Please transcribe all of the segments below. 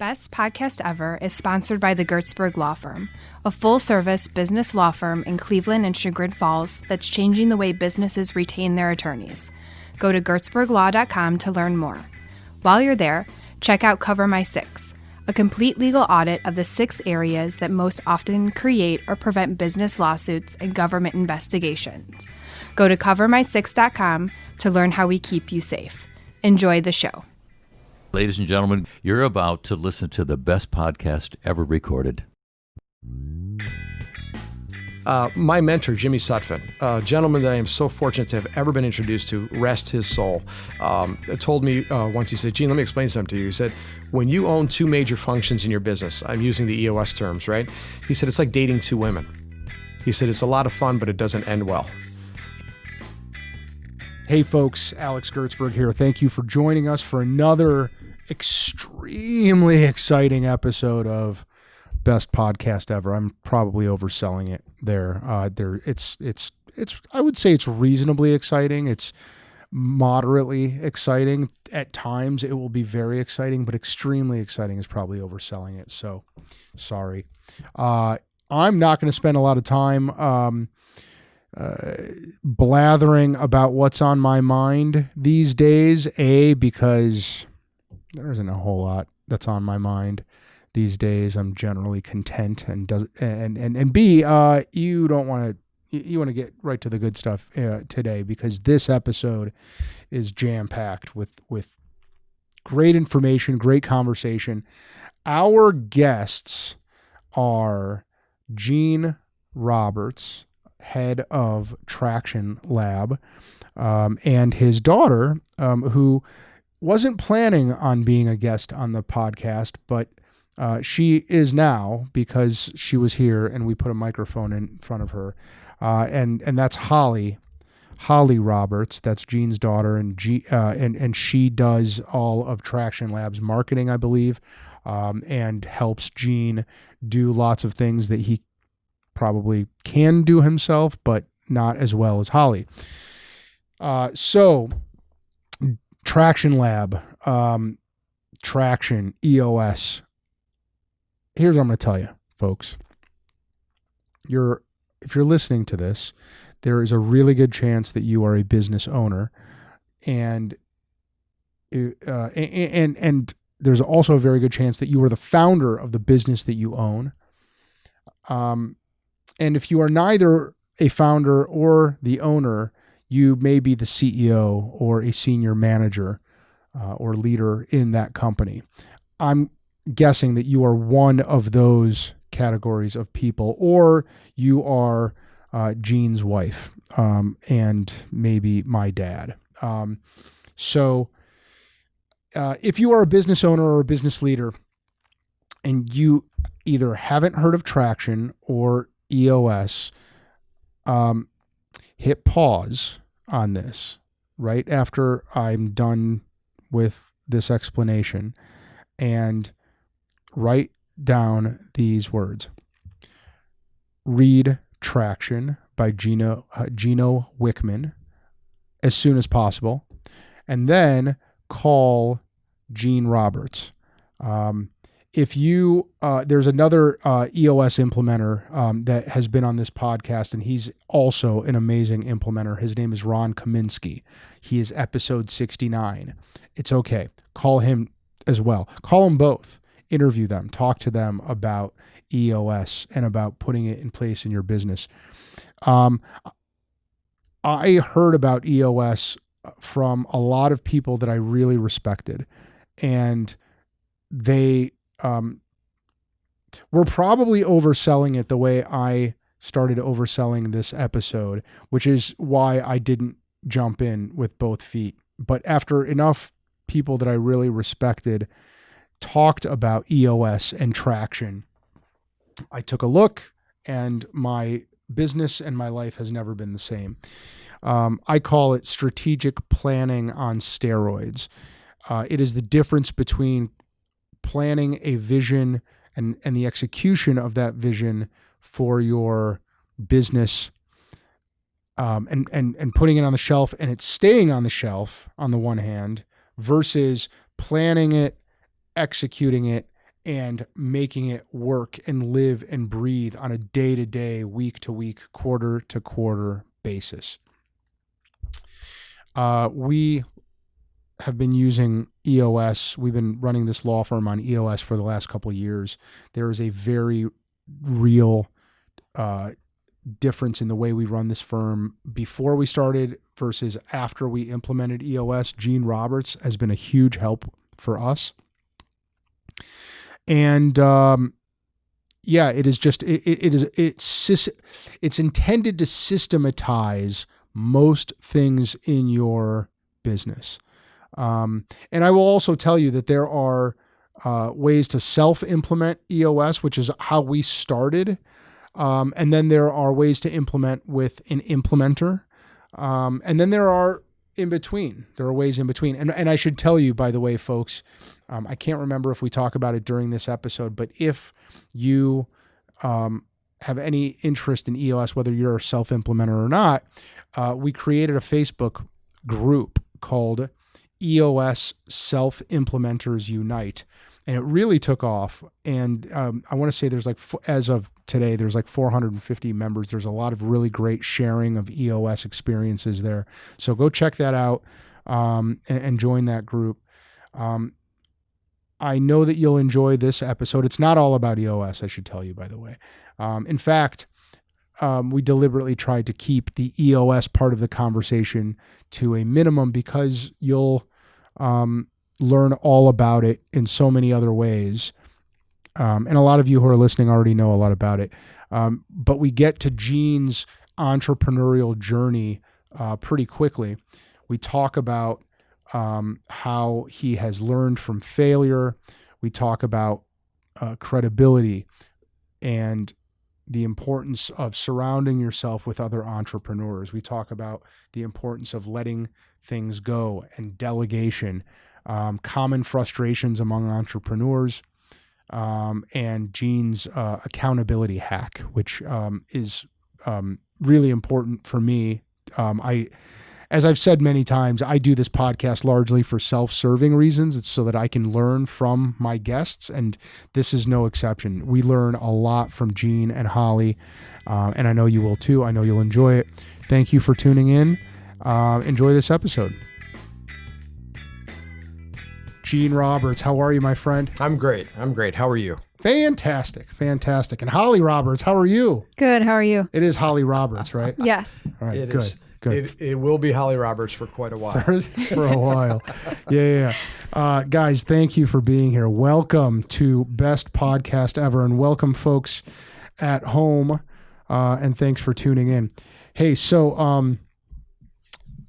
Best.Podcast.Ever is sponsored by the Gertzberg Law Firm, a full-service business law firm in Cleveland and Chagrin Falls that's changing the way businesses retain their attorneys. Go to gertzberglaw.com to learn more. While you're there, check out Cover My Six, a complete legal audit of the 6 areas that most often create or prevent business lawsuits and government investigations. Go to covermysix.com to learn how we keep you safe. Enjoy the show. Ladies and gentlemen, you're about to listen to the best podcast ever recorded. My mentor, Jimmy Sutphin, a gentleman that I am so fortunate to have ever been introduced to, rest his soul, told me once, he said, Gene, let me explain something to you. He said, when you own 2 major functions in your business, I'm using the EOS terms, right? He said, it's like dating 2 women. He said, it's a lot of fun, but it doesn't end well. Hey folks, Alex Gertzberg here. Thank you for joining us for another extremely exciting episode of Best Podcast Ever. I'm probably overselling it there. It's I would say it's reasonably exciting. It's moderately exciting. At times it will be very exciting, but extremely exciting is probably overselling it. So sorry. I'm not going to spend a lot of time blathering about what's on my mind these days, because there isn't a whole lot that's on my mind these days. I'm generally content, and B, you want to get right to the good stuff today, because this episode is jam-packed with great information, great conversation. Our guests are Gene Roberts, head of Traction Lab, and his daughter, who wasn't planning on being a guest on the podcast, but she is now, because she was here and we put a microphone in front of her. And that's Holly Roberts. That's Gene's daughter, and she does all of Traction Lab's marketing, I believe, and helps Gene do lots of things that he probably can do himself, but not as well as Holly. So Traction Lab, Traction, EOS. Here's what I'm going to tell you, folks. If you're listening to this, there is a really good chance that you are a business owner, and there's also a very good chance that you are the founder of the business that you own. And if you are neither a founder or the owner, you may be the CEO or a senior manager or leader in that company. I'm guessing that you are one of those categories of people, or you are Gene's wife, and maybe my dad. So if you are a business owner or a business leader and you either haven't heard of Traction or EOS, hit pause on this right after I'm done with this explanation and write down these words. Read Traction by Gino Wickman as soon as possible, and then call Gene Roberts. If you, there's another EOS implementer that has been on this podcast, and he's also an amazing implementer. His name is Ron Kaminsky. He is episode 69. It's okay. Call him as well. Call them both. Interview them. Talk to them about EOS and about putting it in place in your business. I heard about EOS from a lot of people that I really respected, and they we're probably overselling it the way I started overselling this episode, which is why I didn't jump in with both feet. But after enough people that I really respected talked about EOS and Traction, I took a look, and my business and my life has never been the same. I call it strategic planning on steroids. It is the difference between planning a vision and the execution of that vision for your business, and putting it on the shelf and it's staying on the shelf on the one hand, versus planning it, executing it, and making it work and live and breathe on a day-to-day, week-to-week, quarter-to-quarter basis. We have been using EOS. We've been running this law firm on EOS for the last couple of years. There is a very real difference in the way we run this firm before we started versus after we implemented EOS. Gene Roberts has been a huge help for us. And it is just it's intended to systematize most things in your business. And I will also tell you that there are ways to self-implement EOS, which is how we started. And then there are ways to implement with an implementer. And then there are in between. There are ways in between. And I should tell you, by the way, folks, I can't remember if we talk about it during this episode, but if you have any interest in EOS, whether you're a self-implementer or not, we created a Facebook group called EOS Self-Implementers Unite. And it really took off. And I want to say there's as of today, there's 450 members. There's a lot of really great sharing of EOS experiences there. So go check that out and join that group. I know that you'll enjoy this episode. It's not all about EOS, I should tell you, by the way. In fact, we deliberately tried to keep the EOS part of the conversation to a minimum because you'll learn all about it in so many other ways. And a lot of you who are listening already know a lot about it. But we get to Gene's entrepreneurial journey pretty quickly. We talk about how he has learned from failure. We talk about credibility and the importance of surrounding yourself with other entrepreneurs. We talk about the importance of letting things go and delegation, common frustrations among entrepreneurs, and Gene's accountability hack, which is really important for me. As I've said many times, I do this podcast largely for self-serving reasons. It's so that I can learn from my guests, and this is no exception. We learn a lot from Gene and Holly, and I know you will too. I know you'll enjoy it. Thank you for tuning in. Enjoy this episode. Gene Roberts, how are you, my friend? I'm great. How are you? Fantastic. And Holly Roberts, how are you? Good. How are you? It is Holly Roberts, right? Yes. All right, It good. is. Good. It will be Holly Roberts for quite a while. For a while. Yeah. Guys, thank you for being here. Welcome to Best Podcast Ever, and welcome folks at home, and thanks for tuning in. Hey, so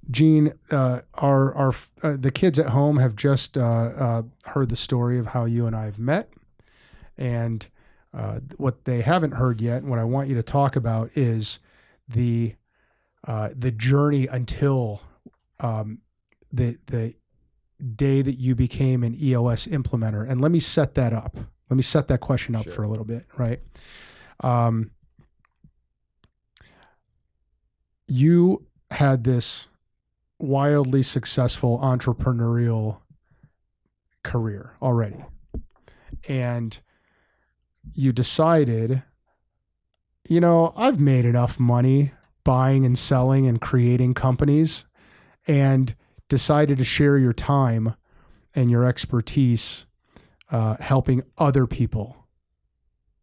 Gene, the kids at home have just heard the story of how you and I have met, and what they haven't heard yet, and what I want you to talk about is the journey until the day that you became an EOS implementer. And let me set that up. Let me set that question up for a little bit, right? You had this wildly successful entrepreneurial career already. And you decided, I've made enough money buying and selling and creating companies, and decided to share your time and your expertise helping other people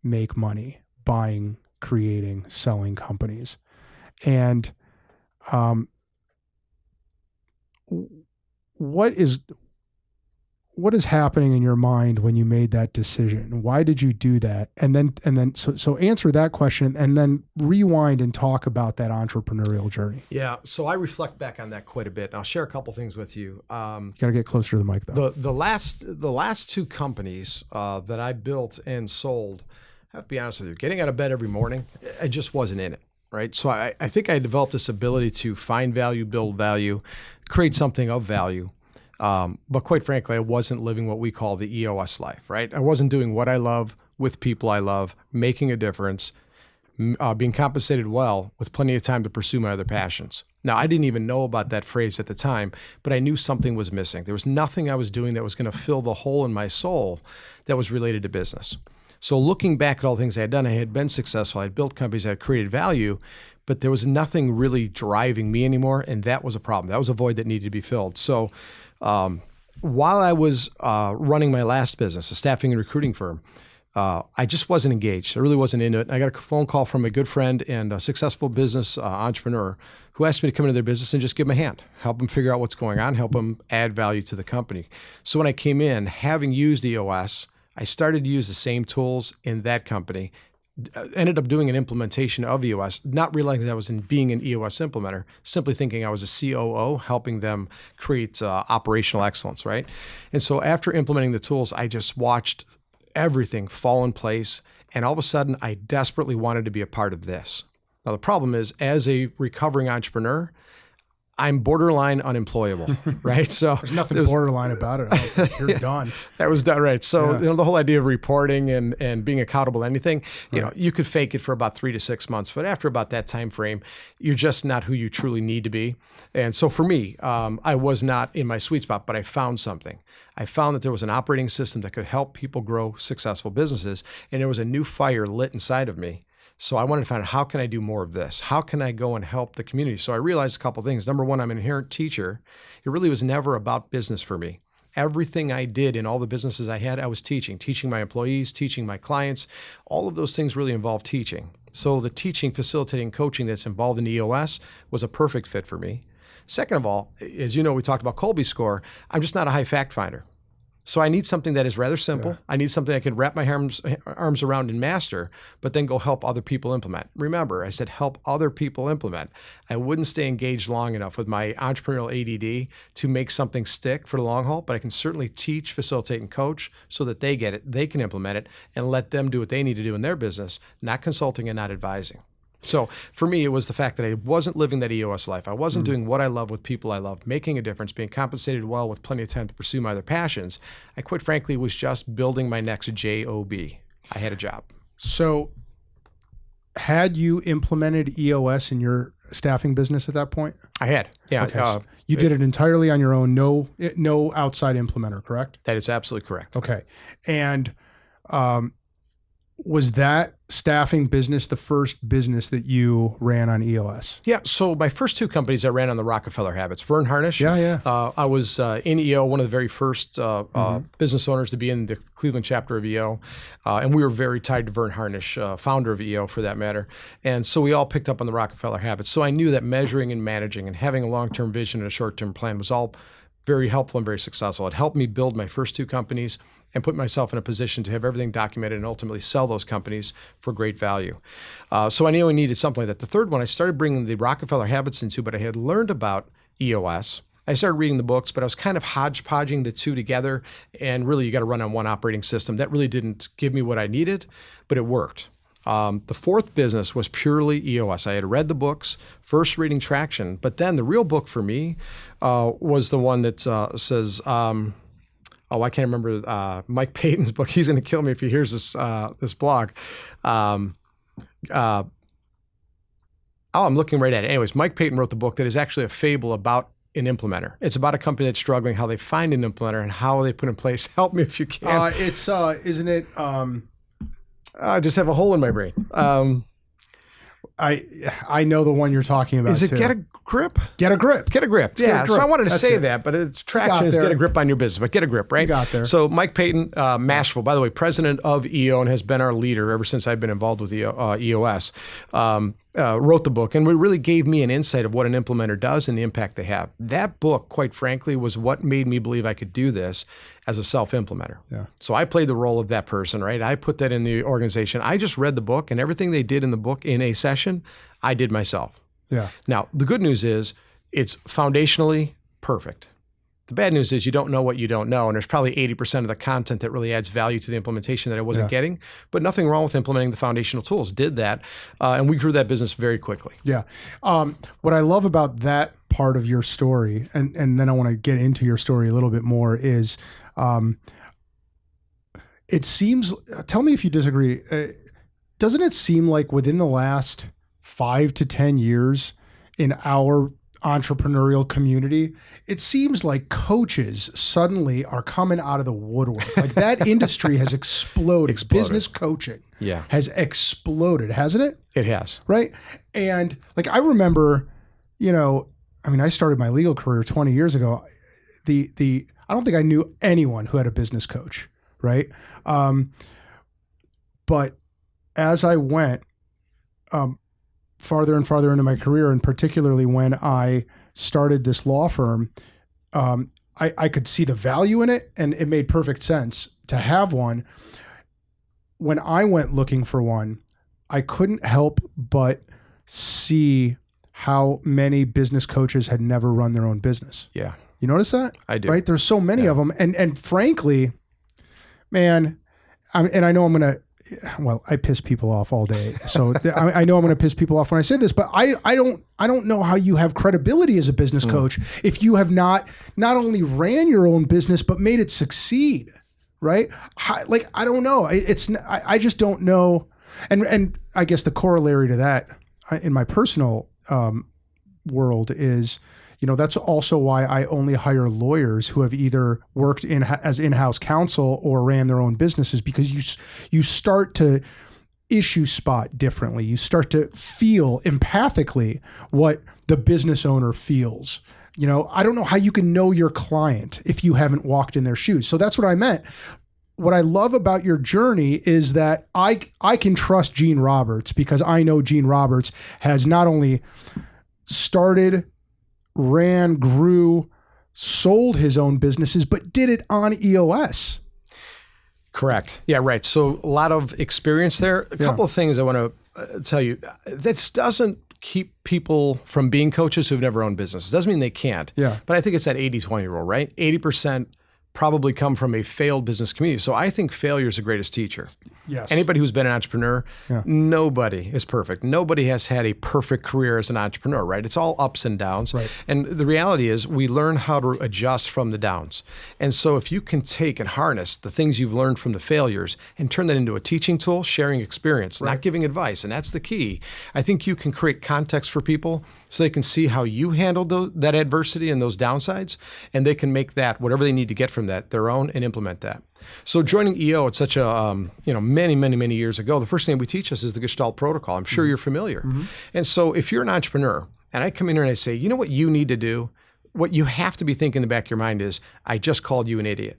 make money buying, creating, selling companies. And what is happening in your mind when you made that decision? Why did you do that? And then so answer that question, and then rewind and talk about that entrepreneurial journey. Yeah. So I reflect back on that quite a bit, and I'll share a couple things with you. Got to get closer to the mic, though. The last two companies that I built and sold, I have to be honest with you, getting out of bed every morning, I just wasn't in it. Right. So I think I developed this ability to find value, build value, create something of value. But quite frankly, I wasn't living what we call the EOS life, right? I wasn't doing what I love with people I love, making a difference, being compensated well with plenty of time to pursue my other passions. Now, I didn't even know about that phrase at the time, but I knew something was missing. There was nothing I was doing that was going to fill the hole in my soul that was related to business. So looking back at all the things I had done, I had been successful. I had built companies that had created value, but there was nothing really driving me anymore, and that was a problem. That was a void that needed to be filled. So while I was running my last business, a staffing and recruiting firm, I just wasn't engaged. I really wasn't into it. I got a phone call from a good friend and a successful business entrepreneur who asked me to come into their business and just give them a hand, help them figure out what's going on, help them add value to the company. So when I came in, having used EOS, I started to use the same tools in that company, ended up doing an implementation of EOS, not realizing I was being an EOS implementer, simply thinking I was a COO, helping them create operational excellence, right? And so after implementing the tools, I just watched everything fall in place. And all of a sudden, I desperately wanted to be a part of this. Now, the problem is, as a recovering entrepreneur, I'm borderline unemployable, right? So there's nothing borderline about it. You're done. That was done, right? So the whole idea of reporting and being accountable to anything, you could fake it for about 3 to 6 months, but after about that time frame, you're just not who you truly need to be. And so for me, I was not in my sweet spot, but I found something. I found that there was an operating system that could help people grow successful businesses, and there was a new fire lit inside of me. So I wanted to find out, how can I do more of this? How can I go and help the community? So I realized a couple of things. Number one, I'm an inherent teacher. It really was never about business for me. Everything I did in all the businesses I had, I was teaching my employees, teaching my clients. All of those things really involve teaching. So the teaching, facilitating, coaching that's involved in EOS was a perfect fit for me. Second of all, as you know, we talked about Kolbe's score. I'm just not a high fact finder. So I need something that is rather simple. Yeah. I need something I can wrap my arms around and master, but then go help other people implement. Remember, I said help other people implement. I wouldn't stay engaged long enough with my entrepreneurial ADD to make something stick for the long haul, but I can certainly teach, facilitate, and coach so that they get it, they can implement it, and let them do what they need to do in their business, not consulting and not advising. So for me, it was the fact that I wasn't living that EOS life. I wasn't doing what I love with people I love, making a difference, being compensated well with plenty of time to pursue my other passions. I quite frankly was just building my next job. I had a job. So had you implemented EOS in your staffing business at that point? I had, yeah. Okay, so you did it entirely on your own, no outside implementer, correct? That is absolutely correct. Okay. And was that staffing business the first business that you ran on EOS? Yeah. So my first two companies I ran on the Rockefeller habits, Vern Harnish. Yeah. I was in EO, one of the very first business owners to be in the Cleveland chapter of EO. And we were very tied to Vern Harnish, founder of EO for that matter. And so we all picked up on the Rockefeller habits. So I knew that measuring and managing and having a long-term vision and a short-term plan was all very helpful and very successful. It helped me build my first two companies and put myself in a position to have everything documented and ultimately sell those companies for great value. So I knew I needed something like that. The third one, I started bringing the Rockefeller habits into, but I had learned about EOS. I started reading the books, but I was kind of hodgepodging the two together. And really, you got to run on one operating system. That really didn't give me what I needed, but it worked. The fourth business was purely EOS. I had read the books, first reading Traction, but then the real book for me was the one that says, I can't remember Mike Payton's book. He's going to kill me if he hears this blog. I'm looking right at it. Anyways, Mike Payton wrote the book that is actually a fable about an implementer. It's about a company that's struggling, how they find an implementer, and how they put in place. Help me if you can. Isn't it? I just have a hole in my brain. I know the one you're talking about. Is it too. Get a Grip? Get a Grip. Get a Grip. Yeah. So I wanted to say that, but it's Traction is Get a Grip on your business, but Get a Grip, right? You got there. So Mike Payton, Mashville, by the way, president of EO and has been our leader ever since I've been involved with EOS, wrote the book and really gave me an insight of what an implementer does and the impact they have. That book, quite frankly, was what made me believe I could do this as a self-implementer. Yeah. So I played the role of that person, right? I put that in the organization. I just read the book, and everything they did in the book in a session, I did myself. Yeah. Now, the good news is it's foundationally perfect. The bad news is you don't know what you don't know, and there's probably 80% of the content that really adds value to the implementation that I wasn't getting, but nothing wrong with implementing the foundational tools. Did that, and we grew that business very quickly. Yeah. What I love about that part of your story, and then I want to get into your story a little bit more, is it seems, tell me if you disagree, doesn't it seem like within the last 5 to 10 years in our entrepreneurial community, it seems like coaches suddenly are coming out of the woodwork. Like that industry has exploded. Business coaching has exploded, hasn't it? It has. Right. And like, I remember, I started my legal career 20 years ago. I don't think I knew anyone who had a business coach. Right. But as I went, farther and farther into my career, and particularly when I started this law firm, I could see the value in it, and it made perfect sense to have one. When I went looking for one, I couldn't help but see how many business coaches had never run their own business. Yeah. You notice that? I do. Right? There's so many of them. And frankly, man, I know I'm going to, I piss people off all day. So I know I'm going to piss people off when I say this, but I don't know how you have credibility as a business coach if you have not only ran your own business, but made it succeed. Right? I don't know. I just don't know. And I guess the corollary to that in my personal world is, that's also why I only hire lawyers who have either worked as in-house counsel or ran their own businesses, because you start to issue spot differently. You start to feel empathically what the business owner feels. I don't know how you can know your client if you haven't walked in their shoes. So that's what I meant. What I love about your journey is that I can trust Gene Roberts, because I know Gene Roberts has not only started, ran, grew, sold his own businesses, but did it on EOS. Correct. Yeah, right. So a lot of experience there. A couple of things I want to tell you. This doesn't keep people from being coaches who've never owned businesses. Doesn't mean they can't. Yeah. But I think it's that 80-20 rule, right? 80% probably come from a failed business community. So I think failure is the greatest teacher. Yes. Anybody who's been an entrepreneur, nobody is perfect. Nobody has had a perfect career as an entrepreneur, right? It's all ups and downs. Right. And the reality is we learn how to adjust from the downs. And so if you can take and harness the things you've learned from the failures and turn that into a teaching tool, sharing experience, not giving advice, and that's the key, I think you can create context for people so they can see how you handled that adversity and those downsides, and they can make that, whatever they need to get from that, their own, and implement that. So joining EO at such a, many years ago, the first thing we teach us is the Gestalt protocol. I'm sure you're familiar. Mm-hmm. And so if you're an entrepreneur and I come in here and I say, you know what you need to do? What you have to be thinking in the back of your mind is, I just called you an idiot.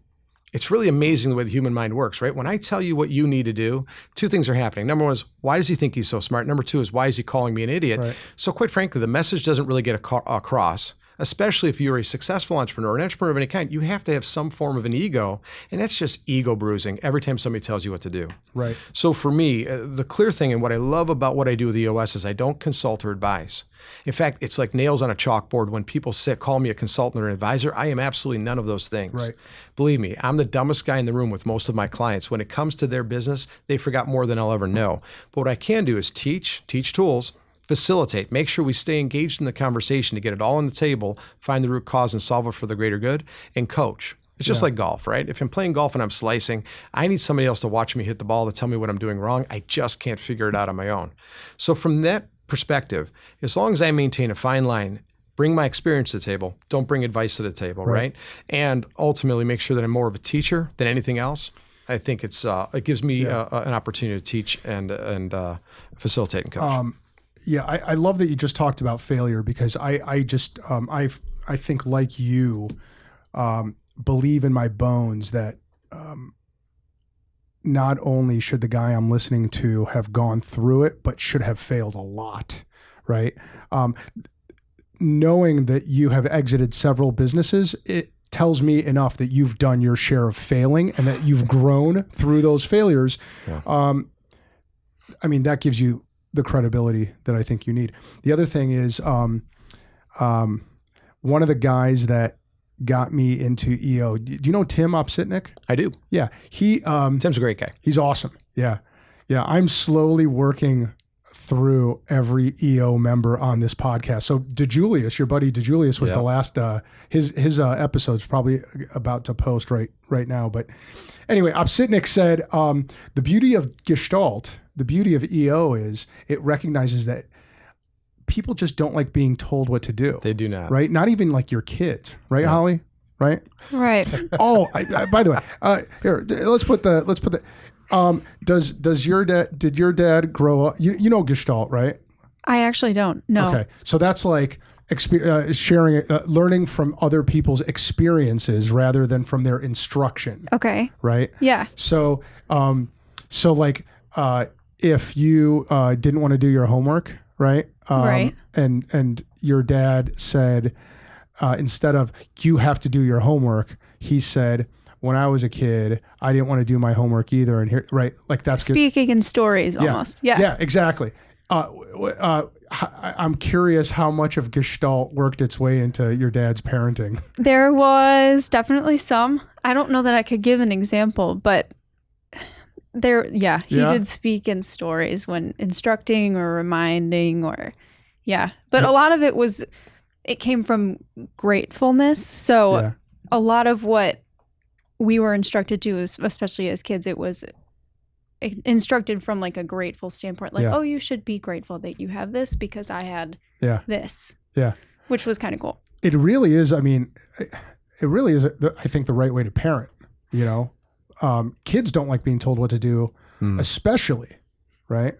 It's really amazing the way the human mind works, right? When I tell you what you need to do, two things are happening. Number one is, why does he think he's so smart? Number two is, why is he calling me an idiot? Right. So quite frankly, the message doesn't really get across, especially if you're a successful entrepreneur, an entrepreneur of any kind. You have to have some form of an ego, and that's just ego bruising every time somebody tells you what to do. Right. So for me, the clear thing and what I love about what I do with EOS is I don't consult or advise. In fact, it's like nails on a chalkboard. When people call me a consultant or an advisor, I am absolutely none of those things. Right. Believe me, I'm the dumbest guy in the room with most of my clients. When it comes to their business, they forgot more than I'll ever know. But what I can do is teach tools, facilitate, make sure we stay engaged in the conversation to get it all on the table, find the root cause and solve it for the greater good, and coach. It's just like golf, right? If I'm playing golf and I'm slicing, I need somebody else to watch me hit the ball to tell me what I'm doing wrong. I just can't figure it out on my own. So from that perspective, as long as I maintain a fine line, bring my experience to the table, don't bring advice to the table, right? And ultimately make sure that I'm more of a teacher than anything else, I think it gives me an opportunity to teach and facilitate and coach. I love that you just talked about failure, because I think, like you, believe in my bones that not only should the guy I'm listening to have gone through it, but should have failed a lot, right? Knowing that you have exited several businesses, it tells me enough that you've done your share of failing and that you've grown through those failures. Yeah. That gives you the credibility that I think you need. The other thing is, one of the guys that got me into EO, do you know Tim Opsitnik? I do. Yeah. Tim's a great guy. He's awesome. Yeah. Yeah. I'm slowly working through every EO member on this podcast. So DeJulius, your buddy DeJulius was the last, his episode's probably about to post right now. But anyway, Obsitnik said, the beauty of Gestalt, the beauty of EO is it recognizes that people just don't like being told what to do. They do not. Right? Not even like your kids, right, Holly? Right? Right. Oh, by the way, here, let's put the, did your dad grow up, you know Gestalt, right? I actually don't. No. Okay. So that's like sharing, learning from other people's experiences rather than from their instruction. Okay. Right? Yeah. So, like, if you didn't want to do your homework, right? Right. And your dad said, instead of you have to do your homework, he said, when I was a kid, I didn't want to do my homework either. And here, right, like that's speaking in stories almost. Yeah. Yeah, exactly. I'm curious how much of Gestalt worked its way into your dad's parenting. There was definitely some. I don't know that I could give an example, but he did speak in stories when instructing or reminding but a lot of it came from gratefulness. So a lot of what we were instructed to, especially as kids, it was instructed from like a grateful standpoint. Like, oh, you should be grateful that you have this because I had this. Yeah. Which was kind of cool. It really is. I mean, it really is, I think, the right way to parent, you know. Kids don't like being told what to do, especially, right?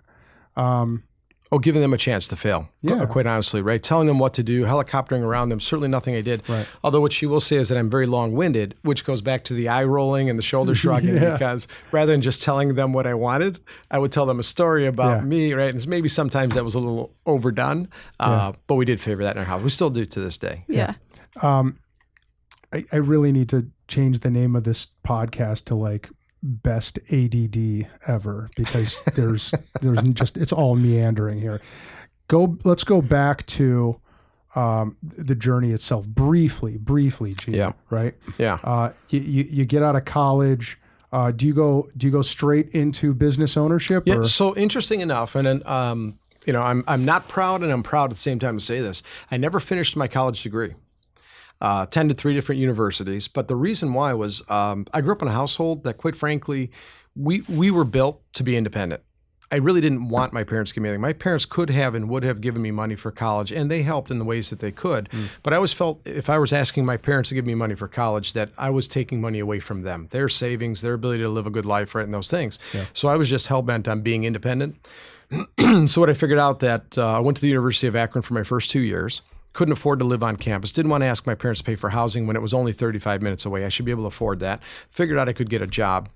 Giving them a chance to fail, quite honestly, right? Telling them what to do, helicoptering around them, certainly nothing I did. Right. Although what she will say is that I'm very long-winded, which goes back to the eye rolling and the shoulder shrugging, because rather than just telling them what I wanted, I would tell them a story about me, right? And maybe sometimes that was a little overdone, but we did favor that in our house. We still do to this day. Yeah. I really need to change the name of this podcast to like Best.Ever, because there's just, it's all meandering here. Let's go back to the journey itself briefly, Gene. Yeah. Right. Yeah. You get out of college. Do you go straight into business ownership? Yeah. So interesting enough, and then I'm not proud, and I'm proud at the same time to say this. I never finished my college degree. Attended 3 different universities, but the reason why was I grew up in a household that, quite frankly, we were built to be independent. I really didn't want my parents to give me anything. My parents could have and would have given me money for college, and they helped in the ways that they could. But I always felt if I was asking my parents to give me money for college, that I was taking money away from them, their savings, their ability to live a good life, right, and those things. Yeah. So I was just hell-bent on being independent. So what I figured out that I went to the University of Akron for my first 2 years. Couldn't afford to live on campus. Didn't want to ask my parents to pay for housing when it was only 35 minutes away. I should be able to afford that. Figured out I could get a job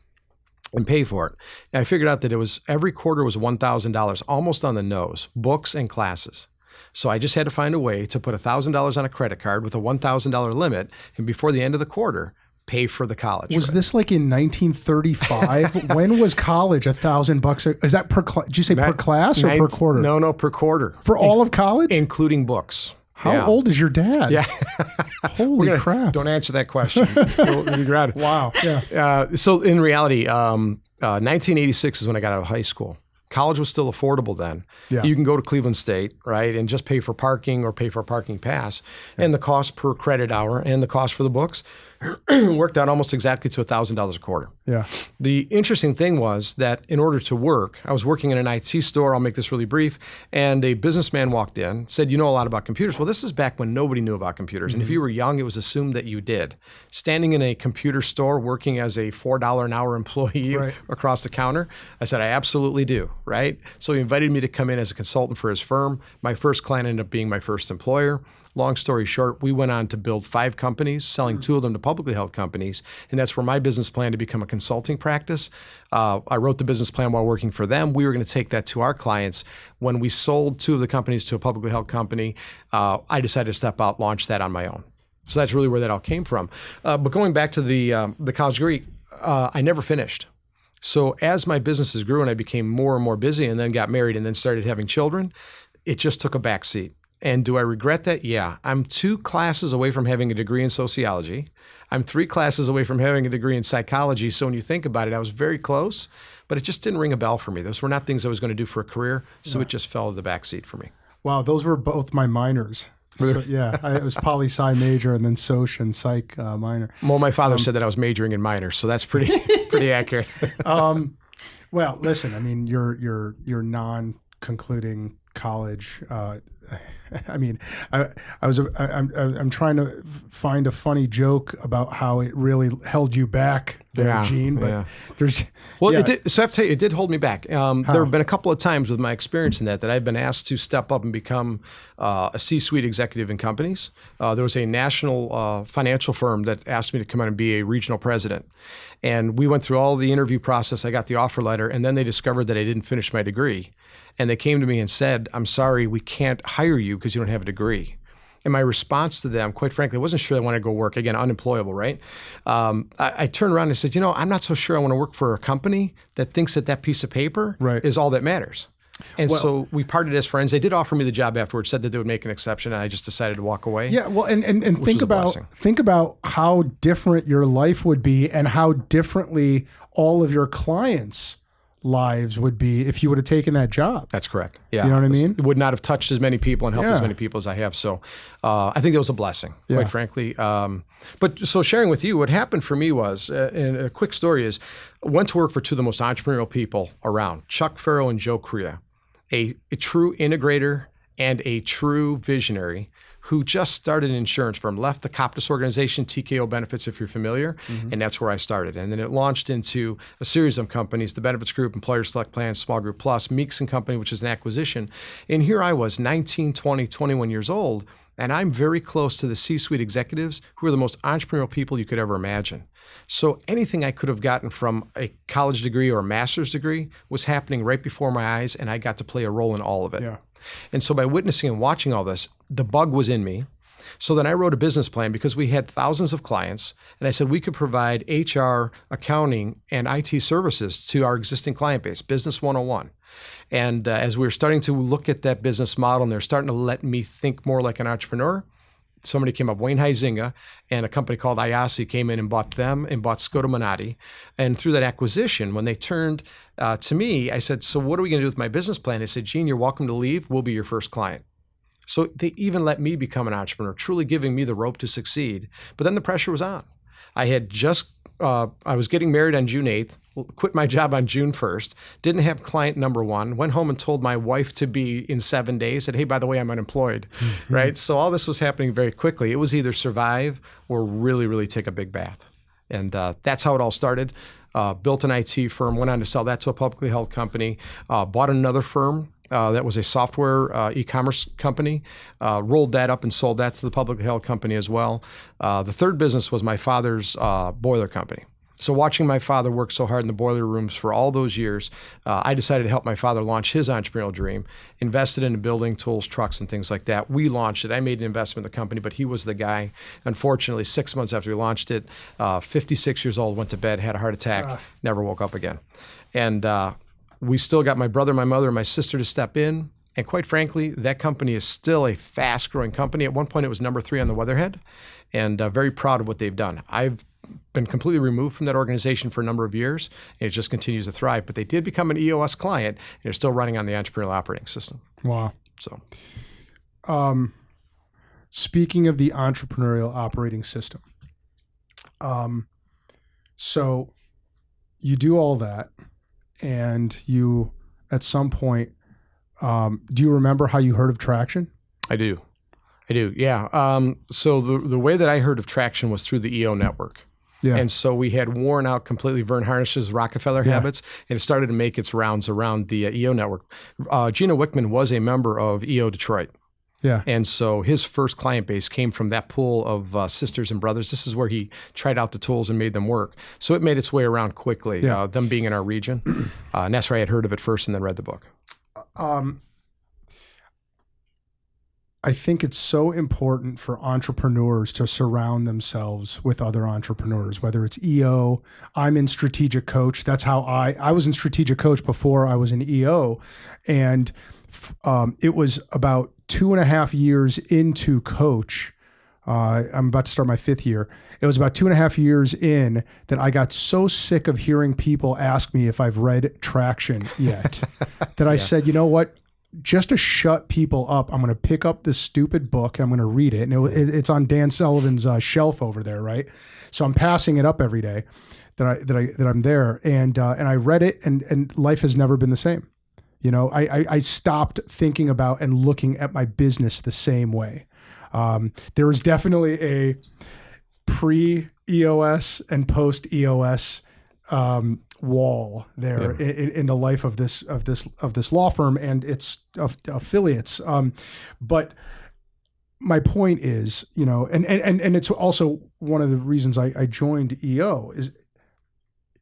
and pay for it. And I figured out that it was every quarter was $1,000, almost on the nose, books and classes. So I just had to find a way to put $1,000 on a credit card with a $1,000 limit, and before the end of the quarter, pay for the college. Was this like in 1935? When was college $1,000? Is that per class? Did you say per class or per quarter? No, per quarter. For all of college? Including books. How old is your dad? Yeah. Holy crap. Don't answer that question. Wow. Yeah. So in reality, 1986 is when I got out of high school. College was still affordable then. Yeah. You can go to Cleveland State, right, and just pay for parking or pay for a parking pass. Yeah. And the cost per credit hour and the cost for the books worked out almost exactly to $1,000 a quarter. Yeah. The interesting thing was that in order to work, I was working in an IT store, I'll make this really brief, and a businessman walked in, said, you know a lot about computers. Well, this is back when nobody knew about computers. And if you were young, it was assumed that you did. Standing in a computer store, working as a $4 an hour employee across the counter, I said, I absolutely do, right? So he invited me to come in as a consultant for his firm. My first client ended up being my first employer. Long story short, we went on to build 5 companies, selling 2 of them to publicly held companies. And that's where my business plan to become a consulting practice. I wrote the business plan while working for them. We were going to take that to our clients. When we sold 2 of the companies to a publicly held company, I decided to step out, launch that on my own. So that's really where that all came from. But going back to the college degree, I never finished. So as my businesses grew and I became more and more busy and then got married and then started having children, it just took a back seat. And do I regret that? Yeah. I'm 2 classes away from having a degree in sociology. I'm 3 classes away from having a degree in psychology. So when you think about it, I was very close, but it just didn't ring a bell for me. Those were not things I was going to do for a career. So it just fell to the back seat for me. Wow. Those were both my minors. So, yeah, it was poli-sci major and then soc and psych minor. Well, my father said that I was majoring in minors, so that's pretty accurate. Well, listen, I mean, your non-concluding college. I mean, I'm trying to find a funny joke about how it really held you back there, Gene. But there's it did, so I have to tell you, it did hold me back. There have been a couple of times with my experience in that I've been asked to step up and become a C-suite executive in companies. There was a national financial firm that asked me to come on and be a regional president. And we went through all the interview process. I got the offer letter, and then they discovered that I didn't finish my degree. And they came to me and said, I'm sorry, we can't hire you because you don't have a degree. And my response to them, quite frankly, I wasn't sure I wanted to go work. Again, unemployable, right? I turned around and said, I'm not so sure I want to work for a company that thinks that piece of paper is all that matters. And so we parted as friends. They did offer me the job afterwards, said that they would make an exception, and I just decided to walk away. Yeah, well, and think about how different your life would be and how differently all of your clients' lives would be if you would have taken that job. That's correct. Yeah. You know what I mean? It would not have touched as many people and helped as many people as I have. So I think that was a blessing, quite frankly. But so sharing with you, what happened for me was, and a quick story is, I went to work for 2 of the most entrepreneurial people around, Chuck Farrow and Joe Correa, a true integrator and a true visionary who just started an insurance firm, left the Coptus organization, TKO Benefits, if you're familiar, and that's where I started. And then it launched into a series of companies, the Benefits Group, Employer Select Plans, Small Group Plus, Meeks & Company, which is an acquisition. And here I was, 19, 20, 21 years old, and I'm very close to the C-suite executives who are the most entrepreneurial people you could ever imagine. So anything I could have gotten from a college degree or a master's degree was happening right before my eyes, and I got to play a role in all of it. Yeah. And so by witnessing and watching all this, the bug was in me. So then I wrote a business plan because we had thousands of clients, and I said we could provide HR, accounting, and IT services to our existing client base, Business 101. And as we were starting to look at that business model and they're starting to let me think more like an entrepreneur, somebody came up, Wayne Huizinga, and a company called IASI came in and bought them and bought Skoda Minotti. And through that acquisition, when they turned to me, I said, so what are we going to do with my business plan? They said, Gene, you're welcome to leave. We'll be your first client. So they even let me become an entrepreneur, truly giving me the rope to succeed. But then the pressure was on. I had just, I was getting married on June 8th, quit my job on June 1st, didn't have client number 1, went home and told my wife to be in 7 days, said, hey, by the way, I'm unemployed, right? So all this was happening very quickly. It was either survive or really, really take a big bath. And that's how it all started. Built an IT firm, went on to sell that to a publicly held company, bought another firm that was a software e-commerce company, rolled that up and sold that to the publicly held company as well. The third business was my father's boiler company. So watching my father work so hard in the boiler rooms for all those years, I decided to help my father launch his entrepreneurial dream, invested in building tools, trucks, and things like that. We launched it. I made an investment in the company, but he was the guy. Unfortunately, 6 months after we launched it, 56 years old, went to bed, had a heart attack, never woke up again. And we still got my brother, my mother, and my sister to step in. And quite frankly, that company is still a fast-growing company. At one point, it was number 3 on the Weatherhead, and very proud of what they've done. I've been completely removed from that organization for a number of years, and it just continues to thrive. But they did become an EOS client, and they're still running on the entrepreneurial operating system. Wow. So, speaking of the entrepreneurial operating system, so you do all that, and you, at some point, do you remember how you heard of Traction? I do. Yeah. So the way that I heard of Traction was through the EO network. Yeah. And so we had worn out completely Vern Harnish's Rockefeller habits, and it started to make its rounds around the EO network. Gino Wickman was a member of EO Detroit. Yeah. And so his first client base came from that pool of sisters and brothers. This is where he tried out the tools and made them work. So it made its way around quickly, them being in our region. And that's where I had heard of it first and then read the book. I think it's so important for entrepreneurs to surround themselves with other entrepreneurs, whether it's EO. I'm in strategic coach. That's how I was in strategic coach before I was in EO. And it was about 2.5 years into coach. I'm about to start my 5th year. It was about 2.5 years in that I got so sick of hearing people ask me if I've read Traction yet that I said, you know what? Just to shut people up, I'm going to pick up this stupid book. I'm going to read it. And it's on Dan Sullivan's shelf over there, right? So I'm passing it up every day that I'm there. And I read it, and life has never been the same. You know, I stopped thinking about and looking at my business the same way. There was definitely a pre-EOS and post-EOS wall there in the life of this law firm and its affiliates. But my point is, you know, and it's also one of the reasons I joined EO is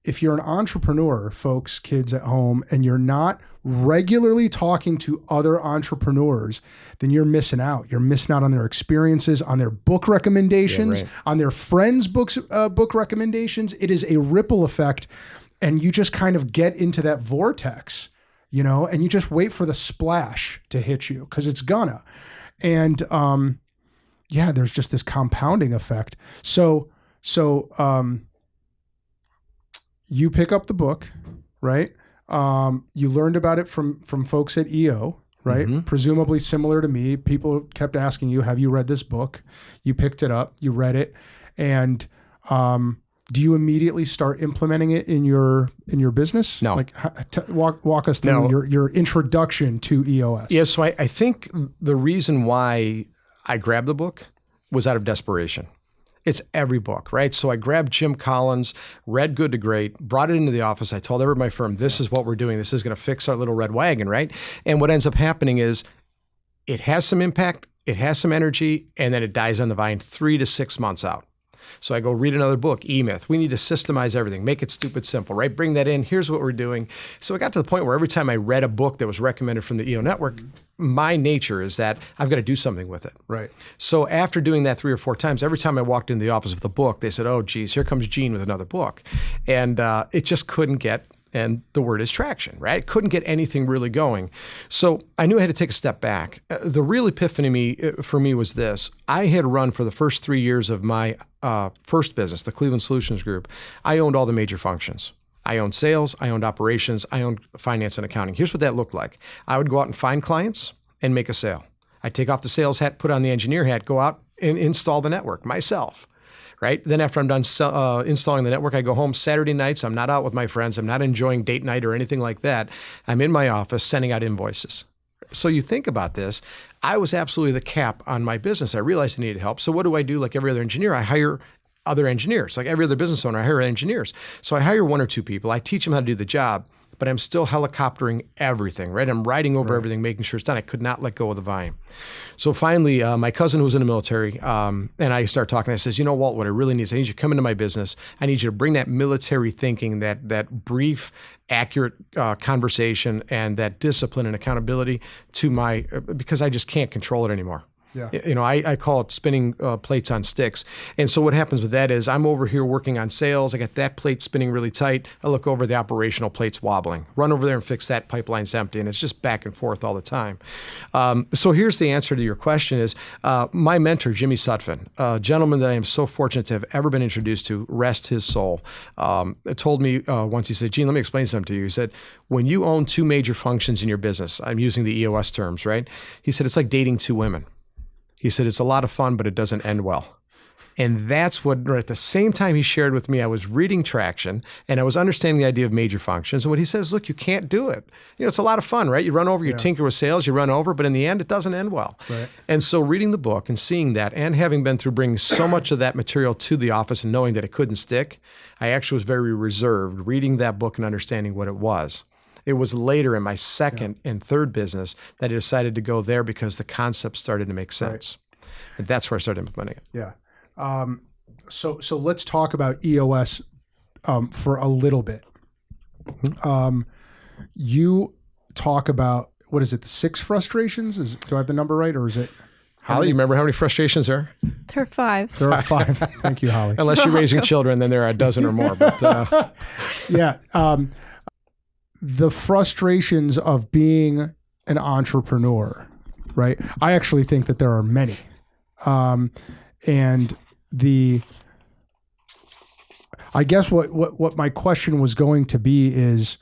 if you're an entrepreneur, folks, kids at home, and you're not regularly talking to other entrepreneurs, then you're missing out. You're missing out on their experiences, on their book recommendations, on their friends' book recommendations. It is a ripple effect, and you just kind of get into that vortex, you know, and you just wait for the splash to hit you because it's gonna. And there's just this compounding effect. So you pick up the book, right? You learned about it from folks at EO, right? Mm-hmm. Presumably similar to me. People kept asking you, have you read this book? You picked it up, you read it. And do you immediately start implementing it in your business? No. Like walk us through your introduction to EOS. Yeah, so I think the reason why I grabbed the book was out of desperation. It's every book, right? So I grabbed Jim Collins, read Good to Great, brought it into the office. I told everybody in my firm, this is what we're doing. This is going to fix our little red wagon, right? And what ends up happening is it has some impact, it has some energy, and then it dies on the vine 3 to 6 months out. So I go read another book, E-Myth. We need to systemize everything, make it stupid simple, right? Bring that in. Here's what we're doing. So I got to the point where every time I read a book that was recommended from the EO network, my nature is that I've got to do something with it. Right. So after doing that 3 or 4 times, every time I walked into the office with a book, they said, oh, geez, here comes Gene with another book. And it just couldn't get, and the word is traction, right? Couldn't get anything really going. So I knew I had to take a step back. The real epiphany for me was this. I had run for the first 3 years of my first business, the Cleveland Solutions Group. I owned all the major functions. I owned sales, I owned operations, I owned finance and accounting. Here's what that looked like. I would go out and find clients and make a sale. I'd take off the sales hat, put on the engineer hat, go out and install the network myself. Right? Then after I'm done installing the network, I go home Saturday nights. I'm not out with my friends. I'm not enjoying date night or anything like that. I'm in my office sending out invoices. So you think about this, I was absolutely the cap on my business. I realized I needed help. So what do? Like every other engineer, I hire other engineers. Like every other business owner, I hire engineers. So I hire 1 or 2 people. I teach them how to do the job, but I'm still helicoptering everything, right? I'm riding over everything, making sure it's done. I could not let go of the vine. So finally, my cousin who was in the military, and I start talking, I says, you know, Walt, what I really need is I need you to come into my business. I need you to bring that military thinking, that brief, accurate conversation and that discipline and accountability to because I just can't control it anymore. Yeah. You know, I call it spinning plates on sticks. And so what happens with that is I'm over here working on sales. I got that plate spinning really tight. I look over, the operational plate's wobbling. Run over there and fix that, pipeline's empty. And it's just back and forth all the time. So here's the answer to your question is my mentor, Jimmy Sutphin, a gentleman that I am so fortunate to have ever been introduced to, rest his soul, told me once, he said, Gene, let me explain something to you. He said, when you own 2 major functions in your business, I'm using the EOS terms, right? He said, it's like dating 2 women. He said, it's a lot of fun, but it doesn't end well. And that's what, at the same time he shared with me, I was reading Traction and I was understanding the idea of major functions. And what he says, look, you can't do it. You know, it's a lot of fun, right? You run over, you tinker with sales, you run over, but in the end, it doesn't end well. Right. And so reading the book and seeing that and having been through bringing so much of that material to the office and knowing that it couldn't stick, I actually was very reserved reading that book and understanding what it was. It was later in my second and third business that I decided to go there because the concept started to make sense. Right. And that's where I started implementing it. Yeah. So let's talk about EOS for a little bit. You talk about, what is it, the 6 frustrations? Do I have the number right, or is it? Holly, you remember how many frustrations there are? There are 5. There are 5. Thank you, Holly. Unless you're raising children, then there are a dozen or more. But yeah. The frustrations of being an entrepreneur. right? I actually think that there are many. And I guess what my question was going to be is,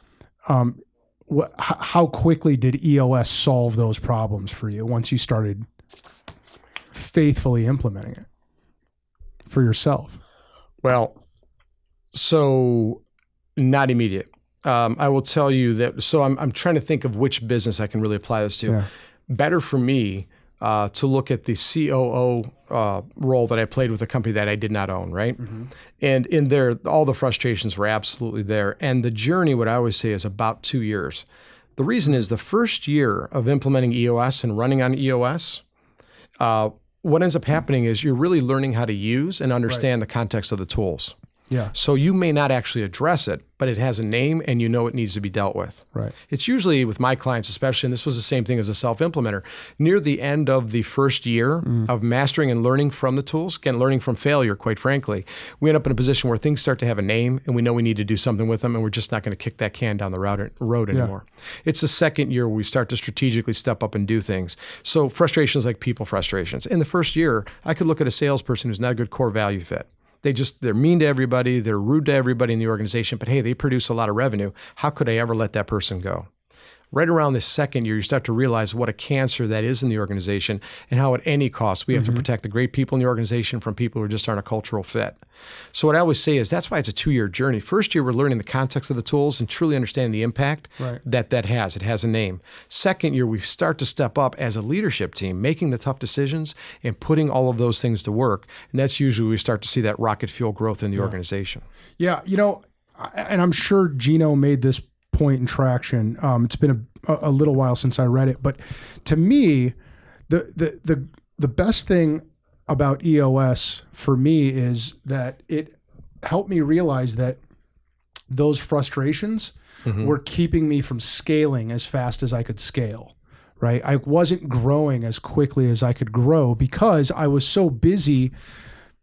how quickly did EOS solve those problems for you once you started faithfully implementing it for yourself? Well, so not immediate. I will tell you that. So I'm trying to think of which business I can really apply this to. Yeah. Better for me to look at the COO role that I played with a company that I did not own, right? Mm-hmm. And in there, all the frustrations were absolutely there. And the journey, what I always say, is about 2 years. The reason is the first year of implementing EOS and running on EOS, what ends up happening is you're really learning how to use and understand the context of the tools. Yeah. So you may not actually address it, but it has a name and you know it needs to be dealt with. Right. It's usually with my clients, especially, and this was the same thing as a self-implementer, near the end of the first year of mastering and learning from the tools, again, learning from failure, quite frankly, we end up in a position where things start to have a name and we know we need to do something with them and we're just not going to kick that can down the road anymore. It's the second year where we start to strategically step up and do things. So frustrations like people frustrations. In the first year, I could look at a salesperson who's not a good core value fit. They're mean to everybody. They're rude to everybody in the organization, but hey, they produce a lot of revenue. How could I ever let that person go? Right around the second year, you start to realize what a cancer that is in the organization and how at any cost we have to protect the great people in the organization from people who just aren't a cultural fit. So what I always say is that's why it's a 2-year journey. First year, we're learning the context of the tools and truly understanding the impact that has. It has a name. Second year, we start to step up as a leadership team, making the tough decisions and putting all of those things to work. And that's usually when we start to see that rocket fuel growth in the organization. Yeah. And I'm sure Gino made this point in traction. It's been a little while since I read it, but to me, the best thing about EOS for me is that it helped me realize that those frustrations were keeping me from scaling as fast as I could scale. Right? I wasn't growing as quickly as I could grow because I was so busy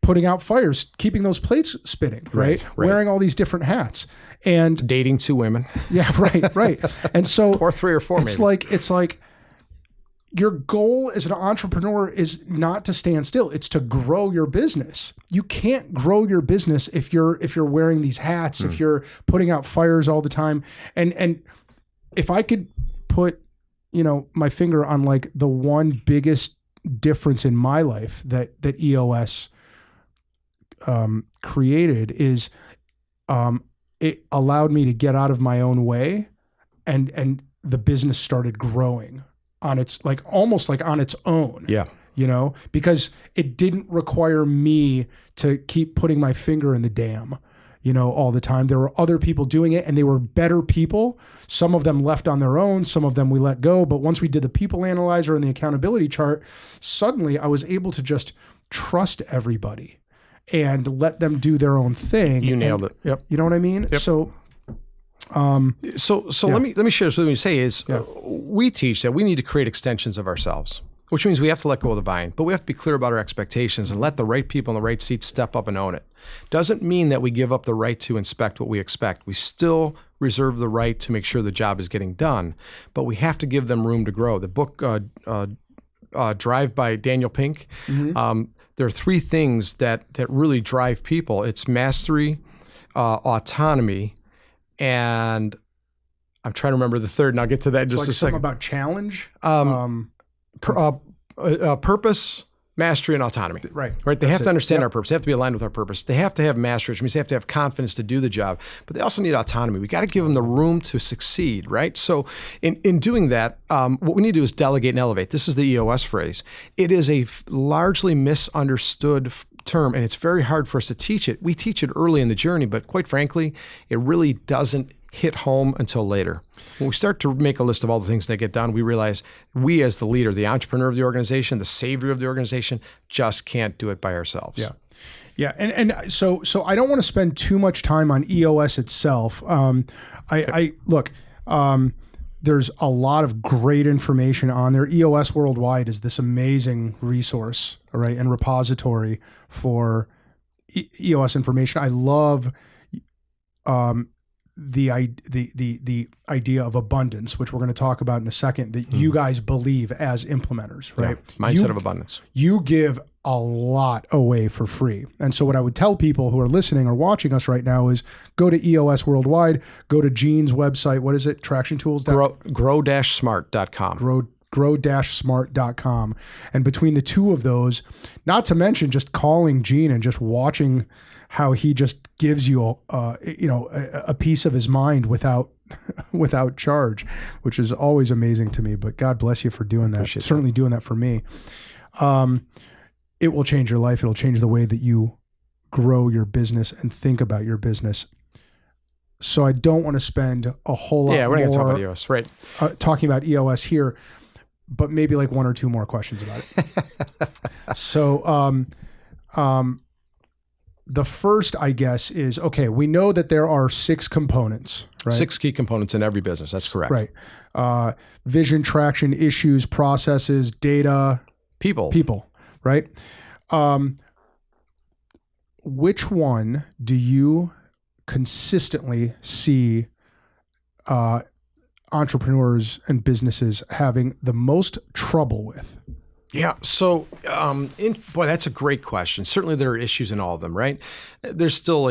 putting out fires, keeping those plates spinning, right? Wearing all these different hats and dating 2 women. Yeah, right. And so, or 3 or 4, it's maybe. It's like your goal as an entrepreneur is not to stand still. It's to grow your business. You can't grow your business if you're wearing these hats, if you're putting out fires all the time. And if I could put, my finger on like the one biggest difference in my life that EOS created is it allowed me to get out of my own way and the business started growing on its almost on its own. Yeah. Because it didn't require me to keep putting my finger in the dam, all the time. There were other people doing it and they were better people. Some of them left on their own, some of them we let go. But once we did the people analyzer and the accountability chart, suddenly I was able to just trust everybody and let them do their own thing. You nailed it. Yep. You know what I mean? Yep. So let me share something we say is we teach that we need to create extensions of ourselves, which means we have to let go of the vine, but we have to be clear about our expectations and let the right people in the right seats step up and own it. Doesn't mean that we give up the right to inspect what we expect. We still reserve the right to make sure the job is getting done, but we have to give them room to grow. The book Drive by Daniel Pink, there are 3 things that really drive people. It's mastery, autonomy, and I'm trying to remember the third, and I'll get to that in just a second. Something about challenge? Purpose, mastery, and autonomy. Right. They have to understand our purpose. They have to be aligned with our purpose. They have to have mastery, which means they have to have confidence to do the job, but they also need autonomy. We got to give them the room to succeed, right? So in doing that, what we need to do is delegate and elevate. This is the EOS phrase. It is a largely misunderstood term, and it's very hard for us to teach it. We teach it early in the journey, but quite frankly, it really doesn't hit home until later. When we start to make a list of all the things that get done, we realize we as the leader, the entrepreneur of the organization, the savior of the organization, just can't do it by ourselves. Yeah. Yeah. And so I don't want to spend too much time on EOS itself. There's a lot of great information on there. EOS Worldwide is this amazing resource, right, and repository for EOS information. I love the idea of abundance, which we're going to talk about in a second, that you guys believe as implementers, right? Yeah. Mindset of abundance. You give a lot away for free. And so what I would tell people who are listening or watching us right now is go to EOS Worldwide, go to Gene's website. What is it? Traction Tools? Grow-smart.com. Grow-smart.com. And between the two of those, not to mention just calling Gene and just watching how he just gives you a piece of his mind without charge, which is always amazing to me. But God bless you for doing that. Certainly doing that for me. It will change your life. It'll change the way that you grow your business and think about your business. So I don't want to spend a whole lot more. Yeah, we're going to talk about EOS, right? Talking about EOS here, but maybe like one or two more questions about it. So, the first, I guess, is, okay, we know that there are 6 components, right? 6 key components in every business. That's correct. Right. Vision, traction, issues, processes, data. People, right? Which one do you consistently see entrepreneurs and businesses having the most trouble with? Yeah. So, boy, that's a great question. Certainly there are issues in all of them, right? There's still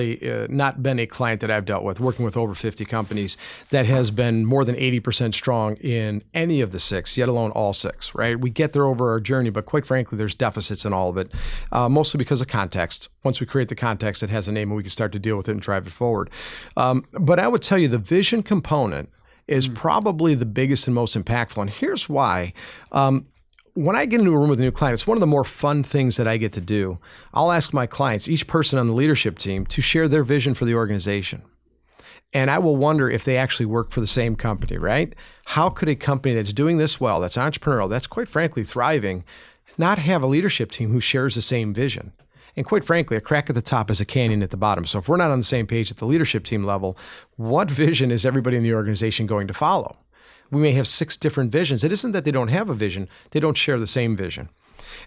not been a client that I've dealt with working with over 50 companies that has been more than 80% strong in any of the 6, yet alone all 6, right? We get there over our journey, but quite frankly, there's deficits in all of it, mostly because of context. Once we create the context, it has a name and we can start to deal with it and drive it forward. But I would tell you the vision component is probably the biggest and most impactful. And here's why. When I get into a room with a new client, it's one of the more fun things that I get to do. I'll ask my clients, each person on the leadership team, to share their vision for the organization. And I will wonder if they actually work for the same company, right? How could a company that's doing this well, that's entrepreneurial, that's quite frankly thriving, not have a leadership team who shares the same vision? And quite frankly, a crack at the top is a canyon at the bottom. So if we're not on the same page at the leadership team level, what vision is everybody in the organization going to follow? We may have 6 different visions. It isn't that they don't have a vision, they don't share the same vision.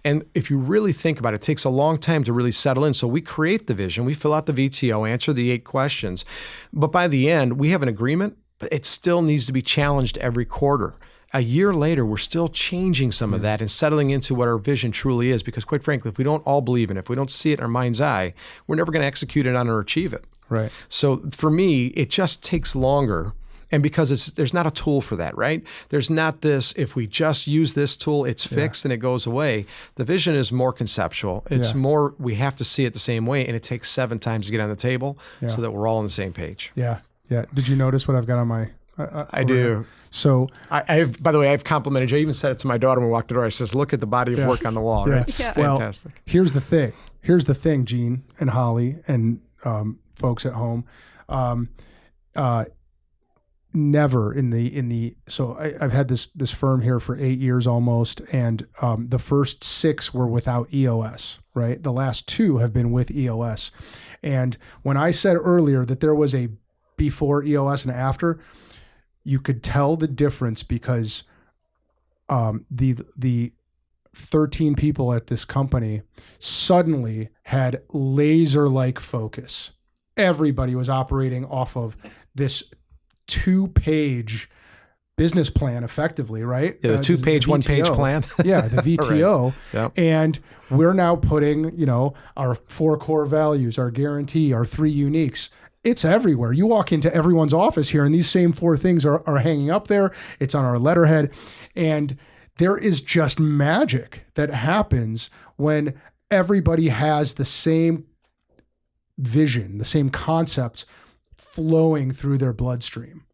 And if you really think about it, it takes a long time to really settle in. So we create the vision, we fill out the VTO, answer the 8 questions. But by the end, we have an agreement, but it still needs to be challenged every quarter. A year later, we're still changing some of that and settling into what our vision truly is. Because quite frankly, if we don't all believe in it, if we don't see it in our mind's eye, we're never going to execute it on or achieve it. Right. So for me, it just takes longer. And because there's not a tool for that, right? There's not this, if we just use this tool, it's fixed and it goes away. The vision is more conceptual. It's more, we have to see it the same way, and it takes 7 times to get on the table so that we're all on the same page. Yeah, yeah. Did you notice what I've got on my... I do. Here? So I've, by the way, I've complimented you. I even said it to my daughter when we walked the door. I says, look at the body of work on the wall, right? It's fantastic. Well, here's the thing, Gene and Holly and folks at home. Never so I've had this firm here for 8 years almost, and the first 6 were without EOS, right? The last 2 have been with EOS. And when I said earlier that there was a before EOS and after, you could tell the difference because the 13 people at this company suddenly had laser-like focus. Everybody was operating off of this 2-page business plan effectively, right? Yeah, the 2-page, 1-page plan. Yeah, the VTO. Right. Yep. And we're now putting, our 4 core values, our guarantee, our 3 uniques. It's everywhere. You walk into everyone's office here and these same 4 things are hanging up there. It's on our letterhead. And there is just magic that happens when everybody has the same vision, the same concepts flowing through their bloodstream,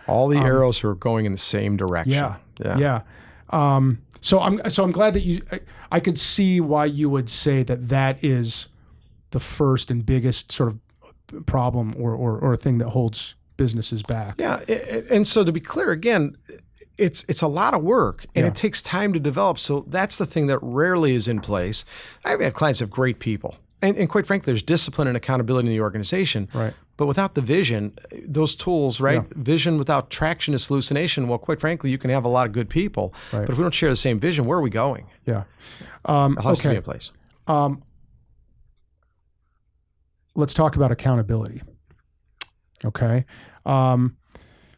all the arrows are going in the same direction. Yeah. So I'm glad that I could see why you would say that is the first and biggest sort of problem or thing that holds businesses back. Yeah. And so to be clear, again, it's a lot of work and it takes time to develop. So that's the thing that rarely is in place. I've had clients of great people. And quite frankly, there's discipline and accountability in the organization. Right. But without the vision, those tools, right? Yeah. Vision without traction is hallucination. Well, quite frankly, you can have a lot of good people. Right. But if we don't share the same vision, where are we going? Yeah. It has to be in place. Let's talk about accountability. Okay.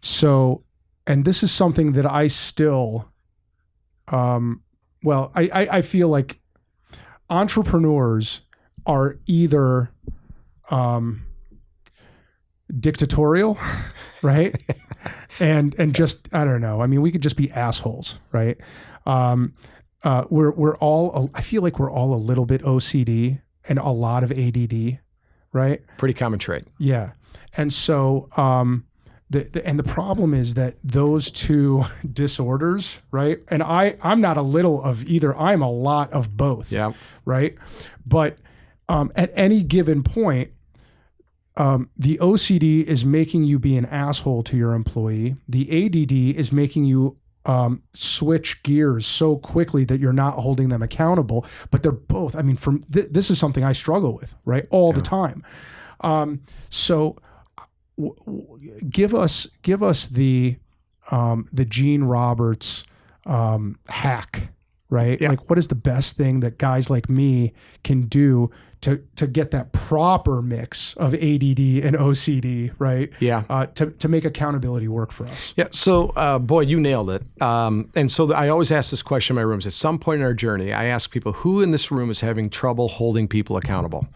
So, and this is something that I still, I feel like entrepreneurs are either dictatorial, right? and just, I don't know. I mean, we could just be assholes, right? We're all, I feel like we're all a little bit OCD and a lot of ADD, right? Pretty common trait. Yeah. And so, the problem is that those two disorders, right? And I'm not a little of either. I'm a lot of both. Yeah. Right. But at any given point, the OCD is making you be an asshole to your employee. The ADD is making you switch gears so quickly that you're not holding them accountable. But they're both. I mean, this is something I struggle with, right, all the time. So. Give us the Gene Roberts hack, right? Yeah. Like, what is the best thing that guys like me can do to get that proper mix of ADD and OCD, right? Yeah. To make accountability work for us. Yeah. So, boy, you nailed it. And so I always ask this question in my rooms. At some point in our journey, I ask people, who in this room is having trouble holding people accountable?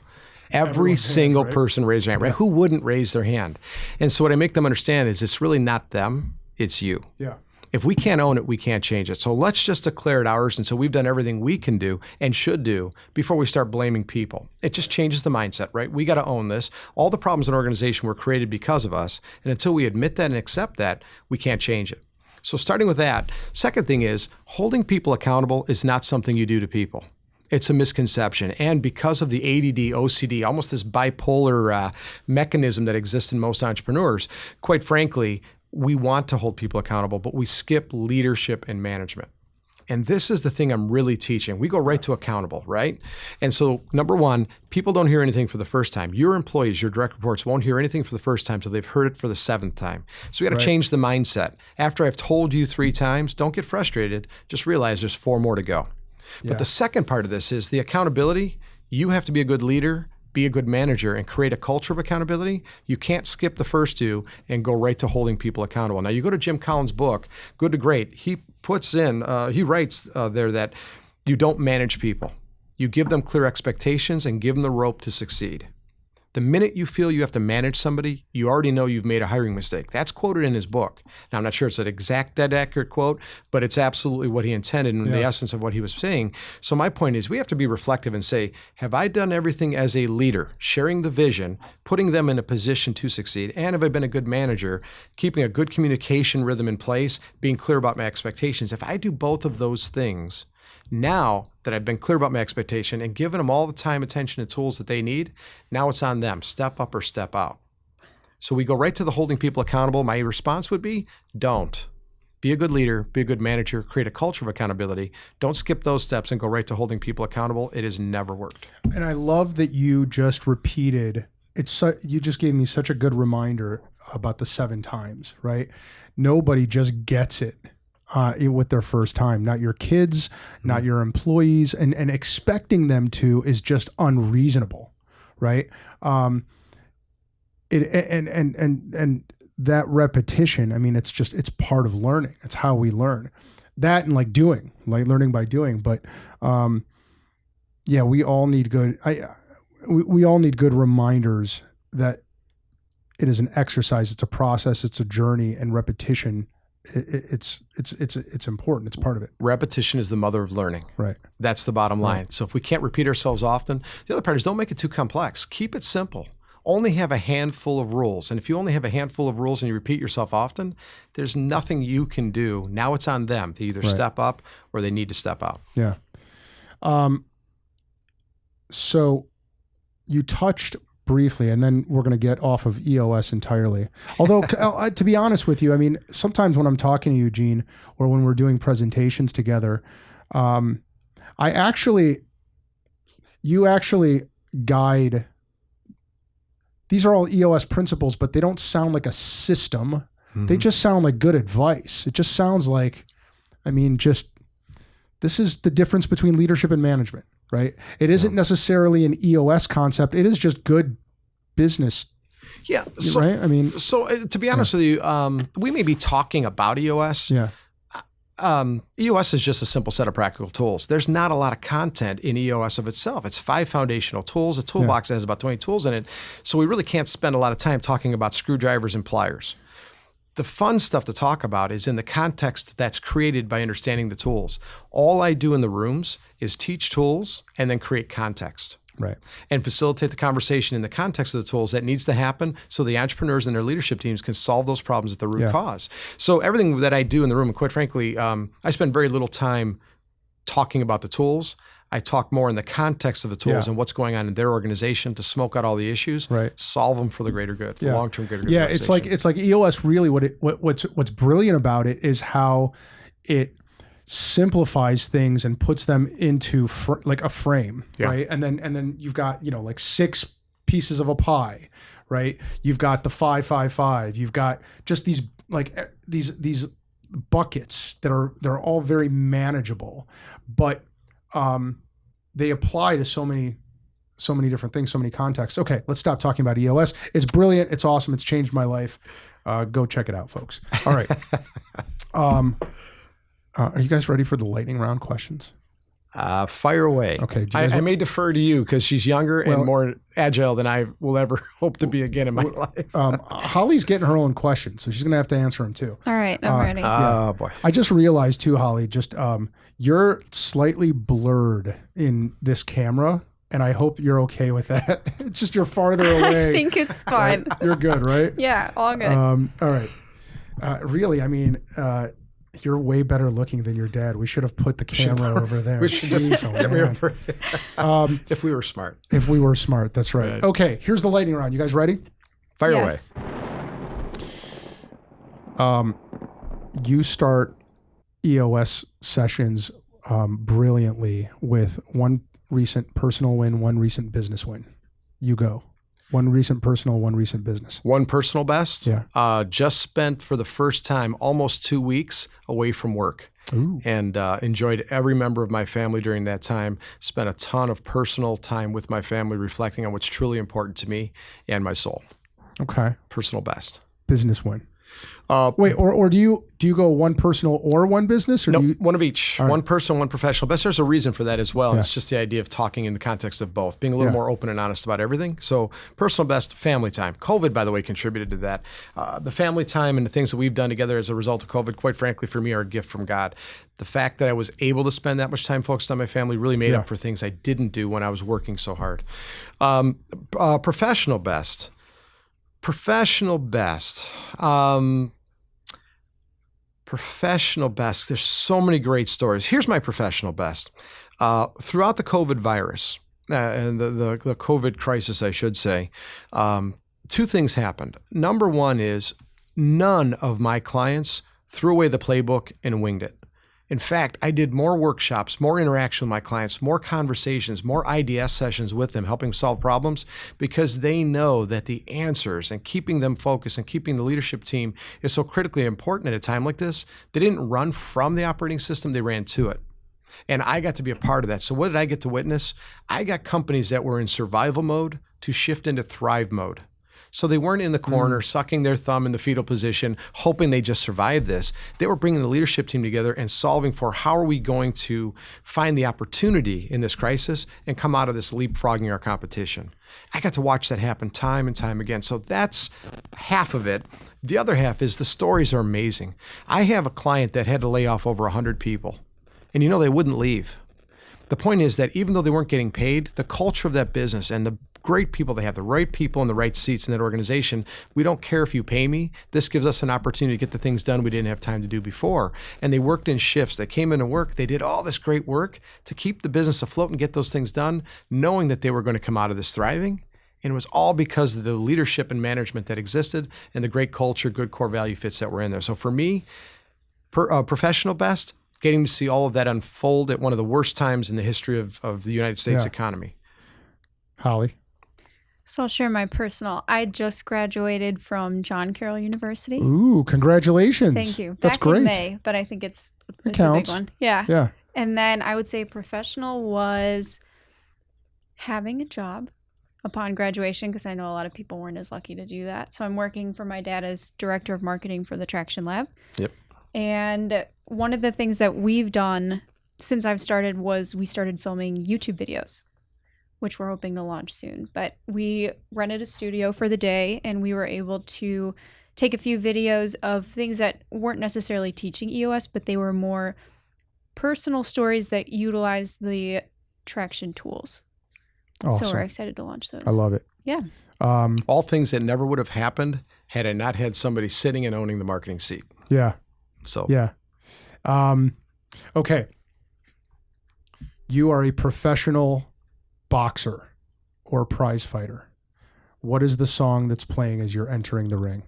Every single person raised their hand, right? Who wouldn't raise their hand? And so what I make them understand is it's really not them, it's you. Yeah. If we can't own it, we can't change it. So let's just declare it ours. And so we've done everything we can do and should do before we start blaming people. It just changes the mindset, right? We got to own this. All the problems in an organization were created because of us. And until we admit that and accept that, we can't change it. So starting with that, second thing is holding people accountable is not something you do to people. It's a misconception. And because of the ADD, OCD, almost this bipolar mechanism that exists in most entrepreneurs, quite frankly, we want to hold people accountable, but we skip leadership and management. And this is the thing I'm really teaching. We go right to accountable, right? And so number one, people don't hear anything for the first time. Your employees, your direct reports won't hear anything for the first time until they've heard it for the 7th time. So we got to change the mindset. After I've told you 3 times, don't get frustrated. Just realize there's 4 more to go. But the second part of this is the accountability. You have to be a good leader, be a good manager, and create a culture of accountability. You can't skip the first 2 and go right to holding people accountable. Now, you go to Jim Collins' book, Good to Great. He puts in, he writes there that you don't manage people. You give them clear expectations and give them the rope to succeed. The minute you feel you have to manage somebody, you already know you've made a hiring mistake. That's quoted in his book. Now, I'm not sure it's an exact, dead accurate quote, but it's absolutely what he intended and the essence of what he was saying. So my point is we have to be reflective and say, have I done everything as a leader, sharing the vision, putting them in a position to succeed? And have I been a good manager, keeping a good communication rhythm in place, being clear about my expectations? If I do both of those things, now that I've been clear about my expectation and given them all the time, attention, and tools that they need, now it's on them. Step up or step out. So we go right to the holding people accountable. My response would be, don't. Be a good leader, be a good manager, create a culture of accountability. Don't skip those steps and go right to holding people accountable. It has never worked. And I love that you just repeated, you just gave me such a good reminder about the 7 times, right? Nobody just gets it. With their first time, not your kids, not your employees, and expecting them to is just unreasonable, right? And that repetition, I mean, it's part of learning. It's how we learn. That and like learning by doing. But we all need we all need good reminders that it is an exercise, it's a process, it's a journey, and repetition. It's important. It's part of it. Repetition is the mother of learning. Right. That's the bottom line. Right. So if we can't repeat ourselves often, the other part is don't make it too complex. Keep it simple. Only have a handful of rules. And if you only have a handful of rules and you repeat yourself often, there's nothing you can do. Now it's on them to either step up or they need to step out. Yeah. So you touched briefly, and then we're going to get off of EOS entirely. Although, to be honest with you, I mean, sometimes when I'm talking to you, Gene, or when we're doing presentations together, you actually guide. These are all EOS principles, but they don't sound like a system. Mm-hmm. They just sound like good advice. It just sounds like, I mean, this is the difference between leadership and management, right? It isn't necessarily an EOS concept. It is just good business Yeah. So, right? I mean, so to be honest with you, we may be talking about EOS. yeah. EOS is just a simple set of practical tools. There's not a lot of content in EOS of itself. It's 5 foundational tools, a toolbox that has about 20 tools in it. So we really can't spend a lot of time talking about screwdrivers and pliers. The fun stuff to talk about is in the context that's created by understanding the tools. All I do in the rooms is teach tools and then create context. Right. And facilitate the conversation in the context of the tools that needs to happen so the entrepreneurs and their leadership teams can solve those problems at the root cause. So everything that I do in the room, and quite frankly, I spend very little time talking about the tools. I talk more in the context of the tools and what's going on in their organization to smoke out all the issues, solve them for the greater good, the long-term greater good. Yeah, it's like EOS really what's brilliant about it is how it simplifies things and puts them into like a frame, right? And then you've got, like 6 pieces of a pie, right? You've got the 5, 5, 5. You've got just these these buckets they're all very manageable, but they apply to so many different things, so many contexts. Okay, let's stop talking about EOS. It's brilliant. It's awesome. It's changed my life. Go check it out, folks. All right. Are you guys ready for the lightning round questions? Fire away. Okay. I may defer to you because she's younger and more agile than I will ever hope to be again in my life. Holly's getting her own questions, so she's going to have to answer them too. All right. I'm ready. Oh, boy. I just realized too, Holly, you're slightly blurred in this camera, and I hope you're okay with that. It's just you're farther away. I think it's fine. You're good, right? Yeah, all good. All right. Really, I mean, you're way better looking than your dad. We should have put the camera over there. We should just get me over. If we were smart. If we were smart, that's right. Okay, here's the lightning round. You guys ready? Fire away. You start EOS sessions brilliantly with one recent personal win, one recent business win. You go. One recent personal, one recent business. One personal best? Yeah. Just spent for the first time almost 2 weeks away from work. Ooh. And enjoyed every member of my family during that time. Spent a ton of personal time with my family reflecting on what's truly important to me and my soul. Okay. Personal best. Business win. Wait, or do you go one personal or one business? Or Nope, one of each. Right. One personal, one professional best. There's a reason for that as well. Yeah. It's just the idea of talking in the context of both, being a little more open and honest about everything. So personal best, family time. COVID, by the way, contributed to that. The family time and the things that we've done together as a result of COVID, quite frankly, for me, are a gift from God. The fact that I was able to spend that much time focused on my family really made up for things I didn't do when I was working so hard. Professional best. Professional best. Professional best. There's so many great stories. Here's my professional best. Throughout the COVID virus and the COVID crisis, I should say, 2 things happened. Number one is none of my clients threw away the playbook and winged it. In fact, I did more workshops, more interaction with my clients, more conversations, more IDS sessions with them, helping solve problems, because they know that the answers and keeping them focused and keeping the leadership team is so critically important at a time like this. They didn't run from the operating system, they ran to it. And I got to be a part of that. So what did I get to witness? I got companies that were in survival mode to shift into thrive mode. So they weren't in the corner, sucking their thumb in the fetal position, hoping they just survive this. They were bringing the leadership team together and solving for how are we going to find the opportunity in this crisis and come out of this leapfrogging our competition. I got to watch that happen time and time again. So that's half of it. The other half is the stories are amazing. I have a client that had to lay off over 100 people, and they wouldn't leave. The point is that even though they weren't getting paid, the culture of that business and the great people they have, the right people in the right seats in that organization, we don't care if you pay me. This gives us an opportunity to get the things done we didn't have time to do before. And they worked in shifts. They came into work. They did all this great work to keep the business afloat and get those things done, knowing that they were going to come out of this thriving. And it was all because of the leadership and management that existed and the great culture, good core value fits that were in there. So for me, professional best, getting to see all of that unfold at one of the worst times in the history of the United States economy. Holly? So I'll share my personal. I just graduated from John Carroll University. Ooh, congratulations. Thank you. That's Back great. in May, but I think it's a counts. big one. Yeah. Yeah. And then I would say professional was having a job upon graduation because I know a lot of people weren't as lucky to do that. So I'm working for my dad as director of marketing for the Traction Lab. Yep. And one of the things that we've done since I've started was we started filming YouTube videos, which we're hoping to launch soon. But we rented a studio for the day and we were able to take a few videos of things that weren't necessarily teaching EOS, but they were more personal stories that utilize the Traction tools. Awesome. So we're excited to launch those. I love it. Yeah. All things that never would have happened had I not had somebody sitting and owning the marketing seat. Yeah. So Yeah. Okay. You are a professional boxer or prize fighter. What is the song that's playing as you're entering the ring?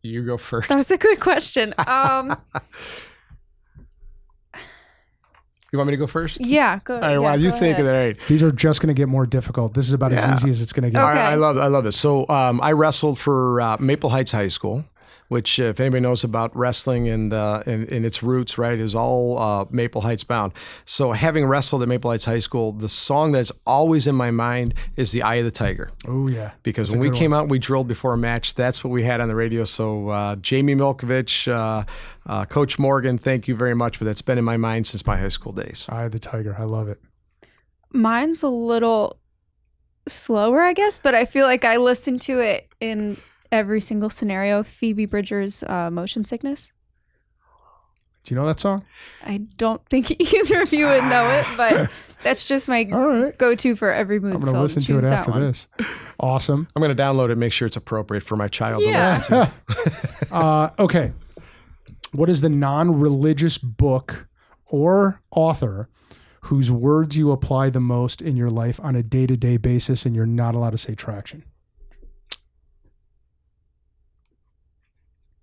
you go first. That's a good question. You want me to go first? Yeah, go. All right, yeah, wow, you go think ahead. of that, right? These are just going to get more difficult. This is about as easy as it's going to get. Okay. I love this. So I wrestled for Maple Heights High School, which if anybody knows about wrestling and its roots, right, is all Maple Heights bound. So having wrestled at Maple Heights High School, the song that's always in my mind is "The Eye of the Tiger." Oh yeah. Because That's when a we good came one. out, we drilled before a match. That's what we had on the radio. So Jamie Milkovich, Coach Morgan, thank you very much. But that's been in my mind since my high school days. Eye of the Tiger. I love it. Mine's a little slower, I guess, but I feel like I listen to it in every single scenario. Phoebe Bridgers' Motion Sickness. Do you know that song? I don't think either of you would know it, but that's just my All right. go-to for every mood. I'm going to so listen to choose it that after one. this. Awesome. I'm going to download it and make sure it's appropriate for my child Yeah. to listen to. Okay. What is the non-religious book or author whose words you apply the most in your life on a day-to-day basis and you're not allowed to say Traction?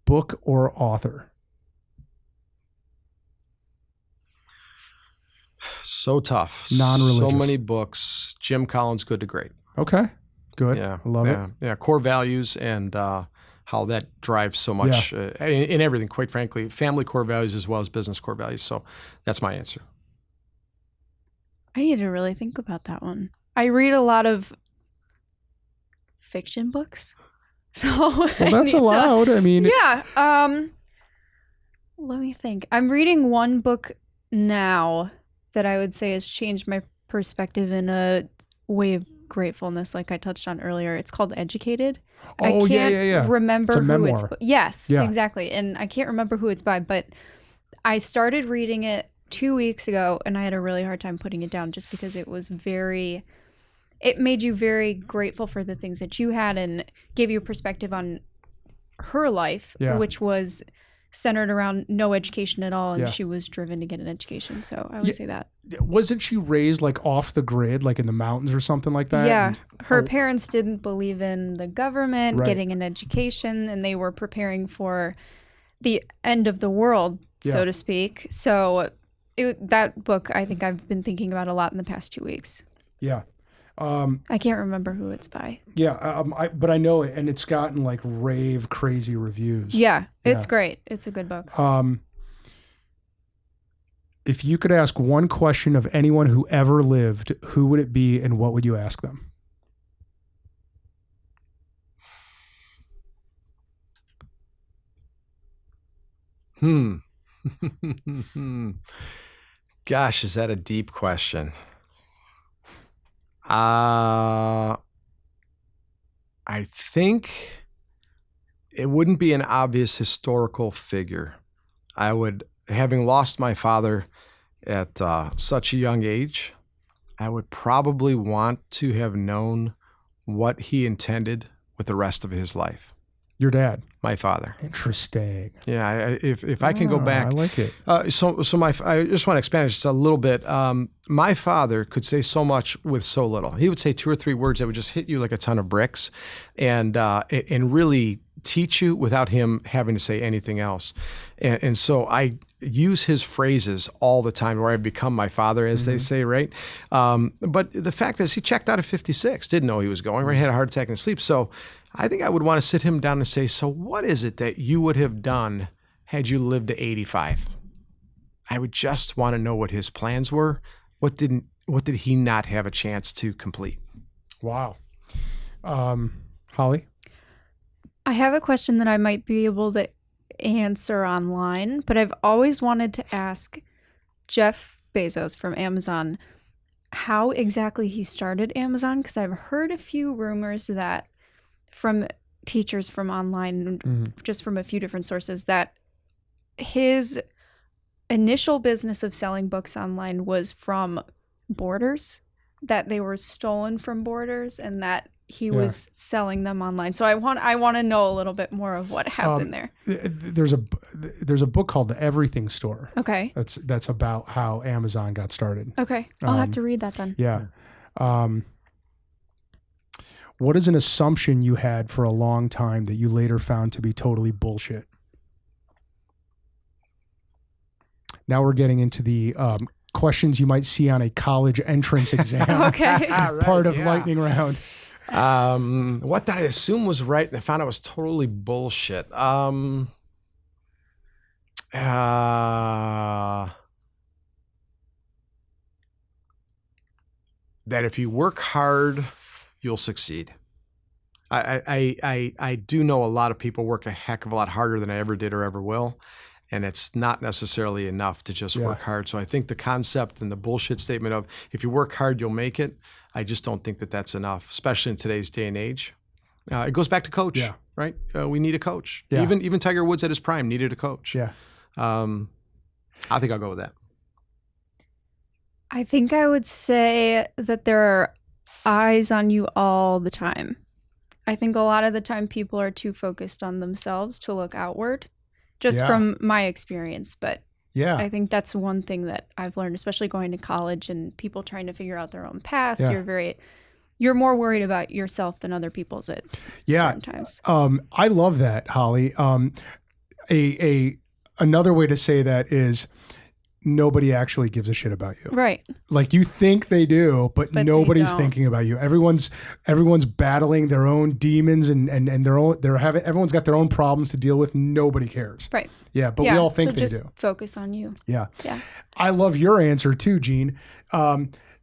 Book or author? So tough. Non-religious. So many books. Jim Collins, Good to Great. Okay. Good. Yeah. Love it. Yeah. Core values and how that drives so much in everything, quite frankly, family core values as well as business core values. So that's my answer. I need to really think about that one. I read a lot of fiction books. So Well, that's allowed. I mean, Yeah. Let me think. I'm reading one book now that I would say has changed my perspective in a way of gratefulness, like I touched on earlier. It's called Educated. Oh, I can't yeah. remember It's a who memoir. Yes, Yeah. exactly. And I can't remember who it's by, but I started reading it 2 weeks ago and I had a really hard time putting it down just because it made you very grateful for the things that you had and gave you a perspective on her life, Yeah. which was centered around no education at all. And Yeah. she was driven to get an education. So I would say that. Wasn't she raised like off the grid, like in the mountains or something like that? Yeah. And- Her oh, parents didn't believe in the government, Right. getting an education, and they were preparing for the end of the world, so Yeah. to speak. So that book, I think I've been thinking about a lot in the past 2 weeks. Yeah. I can't remember who it's by. Yeah. But I know it, and it's gotten like rave crazy reviews. Yeah, it's Yeah. great. It's a good book. If you could ask one question of anyone who ever lived, who would it be and what would you ask them? Gosh, is that a deep question? I think it wouldn't be an obvious historical figure. I would, having lost my father at such a young age, I would probably want to have known what he intended with the rest of his life. Your dad. My father. Interesting. Yeah, if I can go back. I like it. I just want to expand it just a little bit. My father could say so much with so little. He would say 2 or 3 words that would just hit you like a ton of bricks, and really teach you without him having to say anything else. And so I use his phrases all the time, where I've become my father, as they say, right? But the fact is, he checked out at 56, didn't know he was going, right? Had a heart attack in his sleep. So I think I would want to sit him down and say, so what is it that you would have done had you lived to 85? I would just want to know what his plans were. What didn't he not have a chance to complete? Wow. Holly? I have a question that I might be able to answer online, but I've always wanted to ask Jeff Bezos from Amazon how exactly he started Amazon, because I've heard a few rumors that from teachers from online, just from a few different sources, that his initial business of selling books online was from Borders, that they were stolen from Borders, and that he was selling them online. So I want to know a little bit more of what happened there. There's a book called The Everything Store. Okay. That's about how Amazon got started. Okay. I'll have to read that then. Yeah. What is an assumption you had for a long time that you later found to be totally bullshit? Now we're getting into the questions you might see on a college entrance exam. Okay. Part of lightning round. What did I assume was right and I found out was totally bullshit? That if you work hard, you'll succeed. I do know a lot of people work a heck of a lot harder than I ever did or ever will. And it's not necessarily enough to just work hard. So I think the concept and the bullshit statement of if you work hard, you'll make it, I just don't think that that's enough, especially in today's day and age. It goes back to coach, right? We need a coach. Yeah. Even Tiger Woods at his prime needed a coach. Yeah. I think I'll go with that. I think I would say that there are eyes on you all the time. I think a lot of the time people are too focused on themselves to look outward. Just from my experience, but I think that's one thing that I've learned, especially going to college and people trying to figure out their own paths. Yeah. You're more worried about yourself than other people's at certain times. I love that, Holly. Another way to say that is nobody actually gives a shit about you. Right. Like you think they do, but nobody's thinking about you. Everyone's battling their own demons and everyone's got their own problems to deal with. Nobody cares. Right. Yeah, but we all think they just do. Focus on you. Yeah. Yeah. I love your answer too, Gene.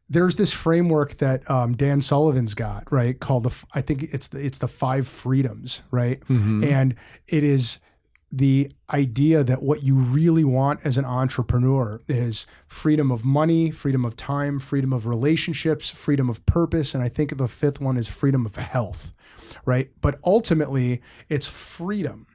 There's this framework that Dan Sullivan's got, right? Called I think it's the 5 freedoms, right? Mm-hmm. And it is the idea that what you really want as an entrepreneur is freedom of money, freedom of time, freedom of relationships, freedom of purpose. And I think the 5th one is freedom of health, right? But ultimately it's freedom,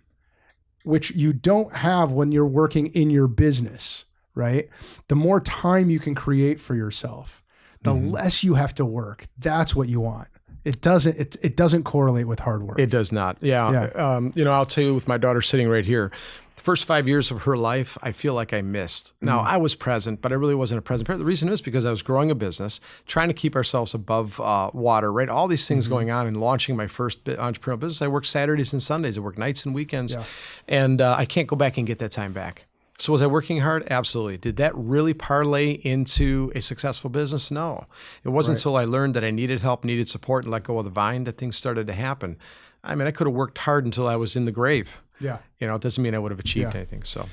which you don't have when you're working in your business, right? The more time you can create for yourself, the less you have to work. That's what you want. It doesn't correlate with hard work. It does not. Yeah. I'll tell you, with my daughter sitting right here, the first 5 years of her life, I feel like I missed. Now, I was present, but I really wasn't a present parent. The reason is because I was growing a business, trying to keep ourselves above water, right? All these things going on and launching my first entrepreneurial business. I work Saturdays and Sundays. I work nights and weekends. Yeah. And I can't go back and get that time back. So was I working hard? Absolutely. Did that really parlay into a successful business? No. It wasn't until I learned that I needed help, needed support, and let go of the vine that things started to happen. I mean, I could have worked hard until I was in the grave. Yeah. It doesn't mean I would have achieved anything. So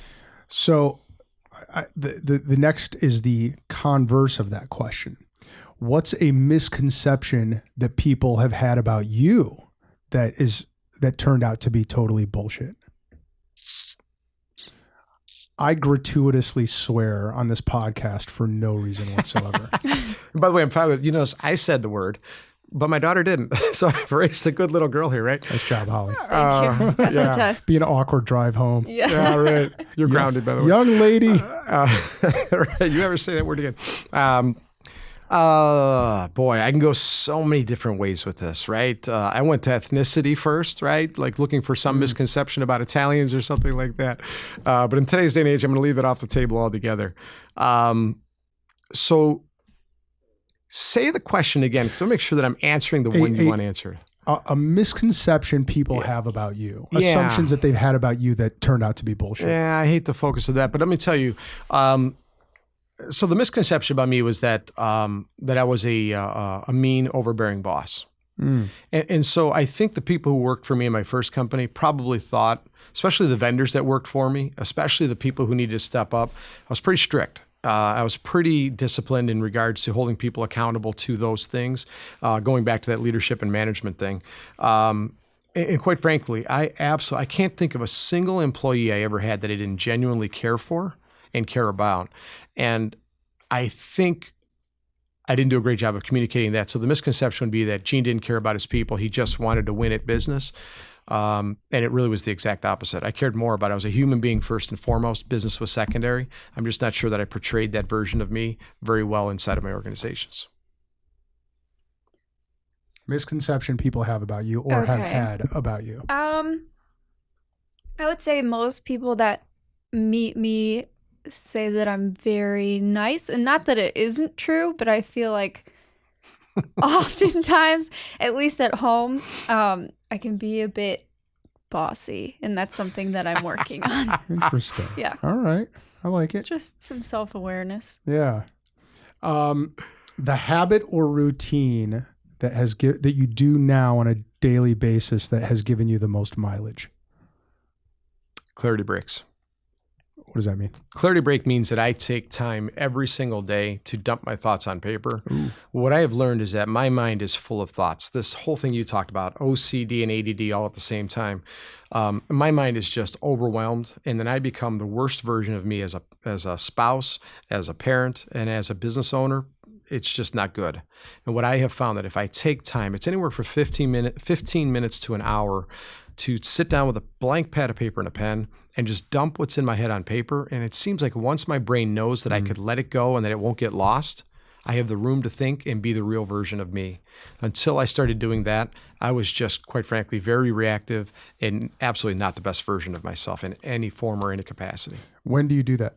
the next is the converse of that question. What's a misconception that people have had about you that turned out to be totally bullshit? I gratuitously swear on this podcast for no reason whatsoever. By the way, I'm proud of I said the word, but my daughter didn't. So I've raised a good little girl here, right? Nice job, Holly. Thank you. That's the test. Be an awkward drive home. Yeah, right. You're grounded, by the way. Young lady. Right. You ever say that word again? Boy, I can go so many different ways with this, right? I went to ethnicity first, right? Like looking for some misconception about Italians or something like that. But in today's day and age, I'm going to leave it off the table altogether. So say the question again, because I'll make sure that I'm answering the one you want answered. A misconception people have about you, assumptions that they've had about you that turned out to be bullshit. Yeah, I hate the focus of that, but let me tell you, so the misconception about me was that I was a mean, overbearing boss. And so I think the people who worked for me in my first company probably thought, especially the vendors that worked for me, especially the people who needed to step up, I was pretty strict. I was pretty disciplined in regards to holding people accountable to those things, going back to that leadership and management thing. And quite frankly, I can't think of a single employee I ever had that I didn't genuinely care for and care about. And I think I didn't do a great job of communicating that. So the misconception would be that Gene didn't care about his people. He just wanted to win at business. And it really was the exact opposite. I cared more about, I was a human being first and foremost. Business was secondary. I'm just not sure that I portrayed that version of me very well inside of my organizations. Misconception people have about you or have had about you. I would say most people that meet me say that I'm very nice, and not that it isn't true, but I feel like oftentimes, at least at home, I can be a bit bossy, and that's something that I'm working on. Interesting. Yeah. All right. I like it. Just some self-awareness. Yeah. The habit or routine that you do now on a daily basis that has given you the most mileage. Clarity breaks. What does that mean? Clarity break means that I take time every single day to dump my thoughts on paper. Ooh. What I have learned is that my mind is full of thoughts. This whole thing you talked about, OCD and ADD all at the same time. My mind is just overwhelmed, and then I become the worst version of me as a spouse, as a parent, and as a business owner. It's just not good. And what I have found that if I take time, it's anywhere from 15 minutes to an hour to sit down with a blank pad of paper and a pen and just dump what's in my head on paper. And it seems like once my brain knows that I could let it go and that it won't get lost, I have the room to think and be the real version of me. Until I started doing that, I was just, quite frankly, very reactive and absolutely not the best version of myself in any form or any capacity. When do you do that?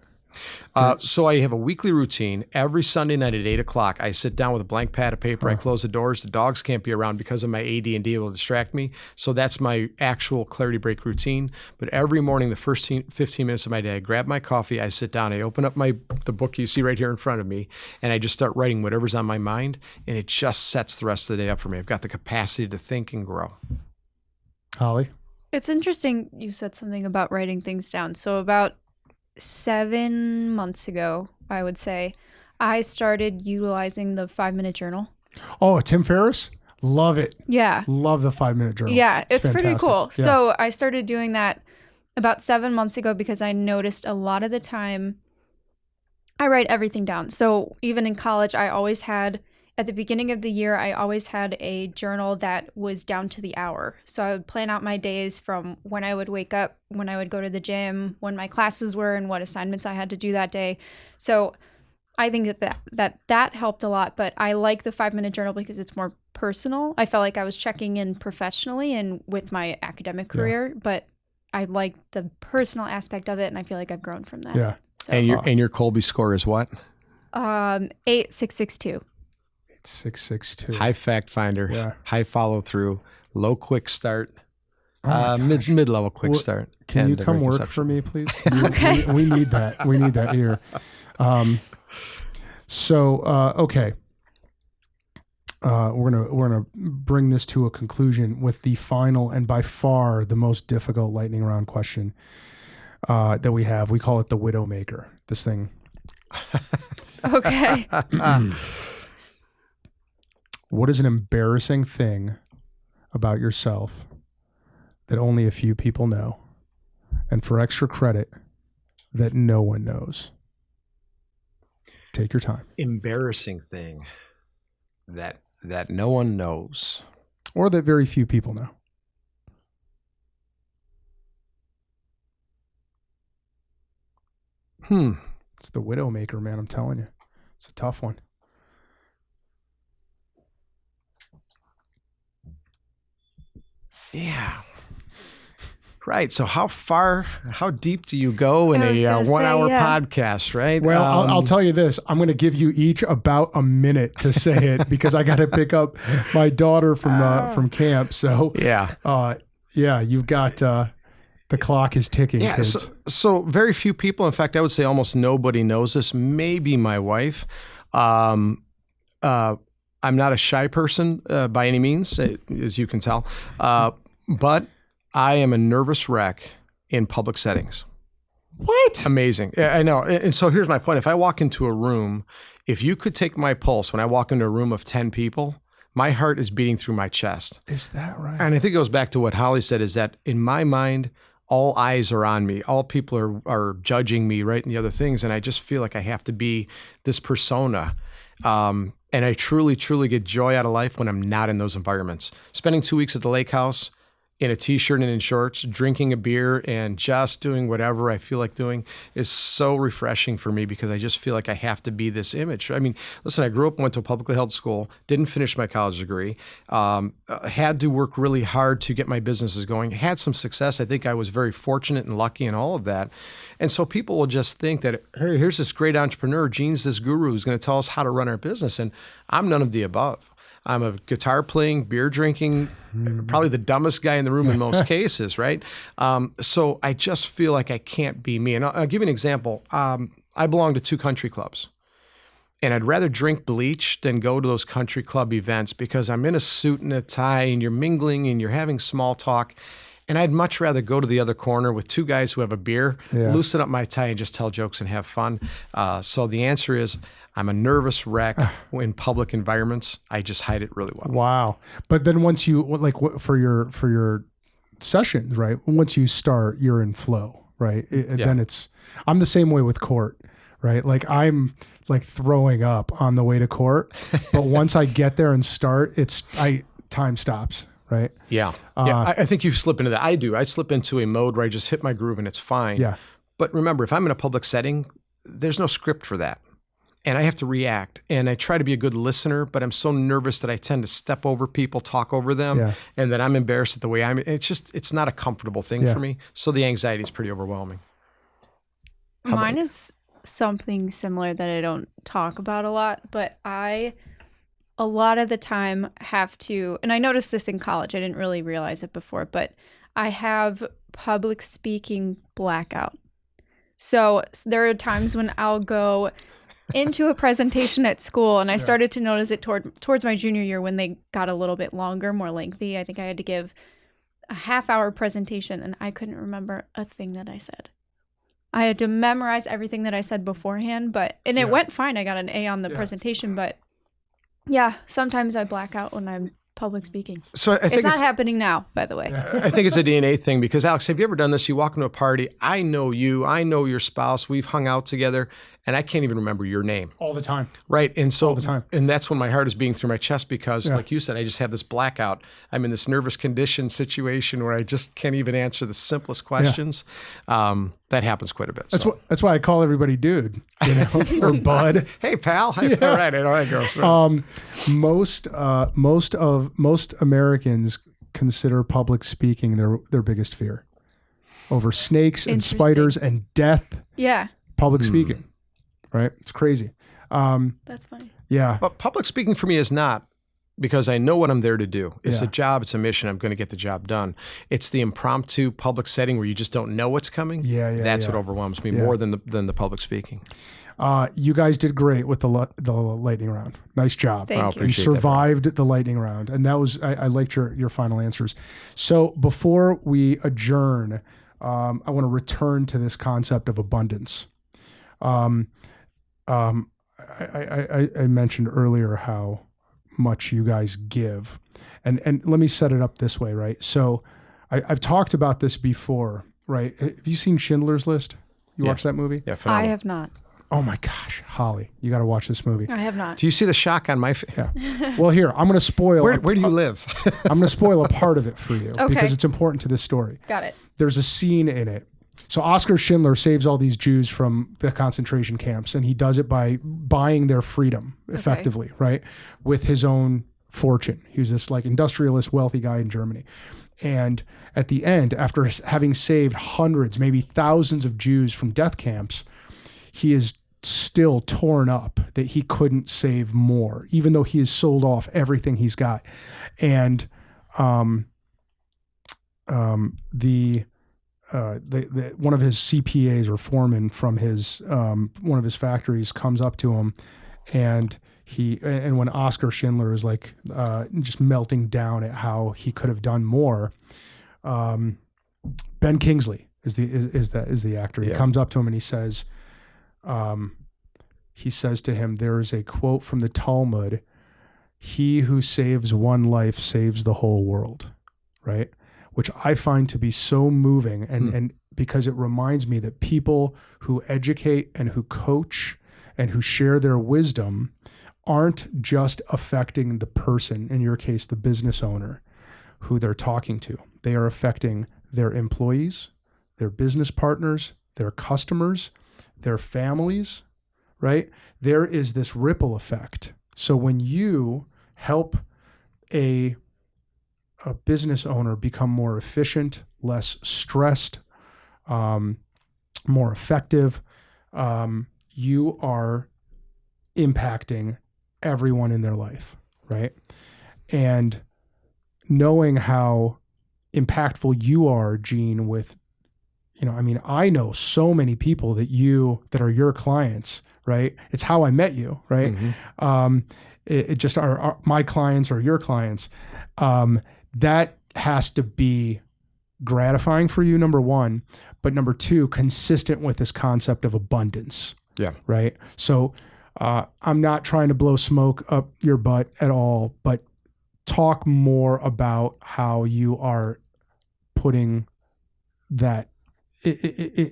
So I have a weekly routine. Every Sunday night at 8 o'clock, I sit down with a blank pad of paper. I close the doors. The dogs can't be around because of my AD&D. It will distract me. So that's my actual clarity break routine. But every morning, the first 15 minutes of my day, I grab my coffee. I sit down. I open up the book you see right here in front of me, and I just start writing whatever's on my mind. And it just sets the rest of the day up for me. I've got the capacity to think and grow. Holly? It's interesting you said something about writing things down. So about 7 months ago, I would say, I started utilizing the 5-minute journal. Oh, Tim Ferriss? Love it. Yeah. Love the 5-minute journal. Yeah, it's pretty fantastic. cool. Yeah. So I started doing that about 7 months ago because I noticed a lot of the time I write everything down. So even in college, at the beginning of the year, I always had a journal that was down to the hour. So I would plan out my days from when I would wake up, when I would go to the gym, when my classes were, and what assignments I had to do that day. So I think that helped a lot. But I like the 5-minute journal because it's more personal. I felt like I was checking in professionally and with my academic career, but I like the personal aspect of it, and I feel like I've grown from that. Yeah. So, And your Colby score is what? 8662. 662. High fact finder, Yeah. high follow through, low quick start, Oh my gosh. mid-level quick Well, start. Can you and come work conception. for me, please? Okay. We need that. We need that here. Okay. We're gonna bring this to a conclusion with the final and by far the most difficult lightning round question that we have. We call it the Widowmaker. This thing. Okay. What is an embarrassing thing about yourself that only a few people know, and for extra credit, that no one knows? Take your time. Embarrassing thing that no one knows. Or that very few people know. It's the Widowmaker, man. I'm telling you. It's a tough one. Yeah. Right. So how deep do you go in I was a gonna say, 1 hour yeah. podcast, right? Well, I'll tell you this. I'm going to give you each about a minute to say it because I got to pick up my daughter from camp. So Yeah. You've got the clock is ticking. Yeah. Kids. So very few people, in fact, I would say almost nobody knows this. Maybe my wife. I'm not a shy person by any means, as you can tell. But I am a nervous wreck in public settings. What? Amazing. Yeah, I know. And so here's my point. If I walk into a room, if you could take my pulse when I walk into a room of 10 people, my heart is beating through my chest. Is that right? And I think it goes back to what Holly said, is that in my mind, all eyes are on me. All people are judging me, right? And the other things. And I just feel like I have to be this persona. And I truly, truly get joy out of life when I'm not in those environments. Spending 2 weeks at the lake house in a t-shirt and in shorts, drinking a beer and just doing whatever I feel like doing is so refreshing for me, because I just feel like I have to be this image. I mean, listen, I grew up, went to a publicly held school, didn't finish my college degree, had to work really hard to get my businesses going, had some success. I think I was very fortunate and lucky in all of that. And so people will just think that, hey, here's this great entrepreneur, Gene's this guru who's going to tell us how to run our business. And I'm none of the above. I'm a guitar playing, beer drinking, probably the dumbest guy in the room in most cases, right? So I just feel like I can't be me. And I'll give you an example. I belong to 2 country clubs, and I'd rather drink bleach than go to those country club events, because I'm in a suit and a tie and you're mingling and you're having small talk. And I'd much rather go to the other corner with 2 guys who have a beer, loosen up my tie and just tell jokes and have fun. So the answer is, I'm a nervous wreck in public environments. I just hide it really well. Wow. But then once you, like, for your sessions, right? Once you start, you're in flow, right? Then I'm the same way with court, right? Like, I'm like throwing up on the way to court, but once I get there and start, time stops, right? Yeah. I think you slip into that. I do. I slip into a mode where I just hit my groove and it's fine. Yeah. But remember, if I'm in a public setting, there's no script for that. And I have to react, and I try to be a good listener, but I'm so nervous that I tend to step over people, talk over them, and then I'm embarrassed at the way it's not a comfortable thing for me. So the anxiety is pretty overwhelming. Mine is something similar that I don't talk about a lot, but a lot of the time have to, and I noticed this in college, I didn't really realize it before, but I have public speaking blackout. So there are times when I'll go into a presentation at school, and I started to notice it towards my junior year when they got a little bit longer, more lengthy. I think I had to give a half-hour presentation, and I couldn't remember a thing that I said. I had to memorize everything that I said beforehand, and it went fine. I got an A on the presentation, but yeah, sometimes I black out when I'm public speaking. So I think it's not happening now, by the way. I think it's a DNA thing, because Alex, have you ever done this? You walk into a party, I know you, I know your spouse, we've hung out together, and I can't even remember your name. All the time. Right. And so, all the time. And that's when my heart is beating through my chest, because like you said, I just have this blackout. I'm in this nervous condition situation where I just can't even answer the simplest questions. That happens quite a bit. That's why I call everybody dude, or bud. Hey, pal. All right. I know how it goes. Right. Most Americans consider public speaking their biggest fear, over snakes and spiders and death. Yeah. Public speaking, right? It's crazy. That's funny. Yeah. But public speaking for me is not, because I know what I'm there to do. It's a job. It's a mission. I'm going to get the job done. It's the impromptu public setting where you just don't know what's coming. That's what overwhelms me more than the public speaking. You guys did great with the lightning round. Nice job. Thank you. You survived the lightning round, and that was I liked your final answers. So before we adjourn, I want to return to this concept of abundance. I mentioned earlier how much you guys give, and let me set it up this way, right? So I've talked about this before, right? Have you seen Schindler's List? You watched that movie? Yeah, phenomenal. I have not. Oh my gosh, Holly, you got to watch this movie. I have not. Do you see the shock on my face? Yeah. Well, here, I'm going to spoil. Where do you live? I'm going to spoil a part of it for you because it's important to this story. Got it. There's a scene in it. So Oskar Schindler saves all these Jews from the concentration camps, and he does it by buying their freedom effectively, right? With his own fortune. He was this like industrialist, wealthy guy in Germany. And at the end, after having saved hundreds, maybe thousands of Jews from death camps, he is still torn up that he couldn't save more, even though he has sold off everything he's got. And one of his CPAs or foreman from his one of his factories comes up to him, and when Oskar Schindler is like just melting down at how he could have done more, Ben Kingsley is the actor. He Yeah. comes up to him and he says to him, there is a quote from the Talmud, he who saves one life saves the whole world, right? Which I find to be so moving, and because it reminds me that people who educate and who coach and who share their wisdom aren't just affecting the person, in your case, the business owner who they're talking to. They are affecting their employees, their business partners, their customers, their families, right? There is this ripple effect. So when you help a business owner become more efficient, less stressed, more effective, you are impacting everyone in their life, right? And knowing how impactful you are, Gene, with, I know so many people that are your clients, right? It's how I met you, right? Mm-hmm. It just are my clients or your clients. That has to be gratifying for you, number one, but number two, consistent with this concept of abundance. Yeah. Right. So I'm not trying to blow smoke up your butt at all, but talk more about how you are putting that.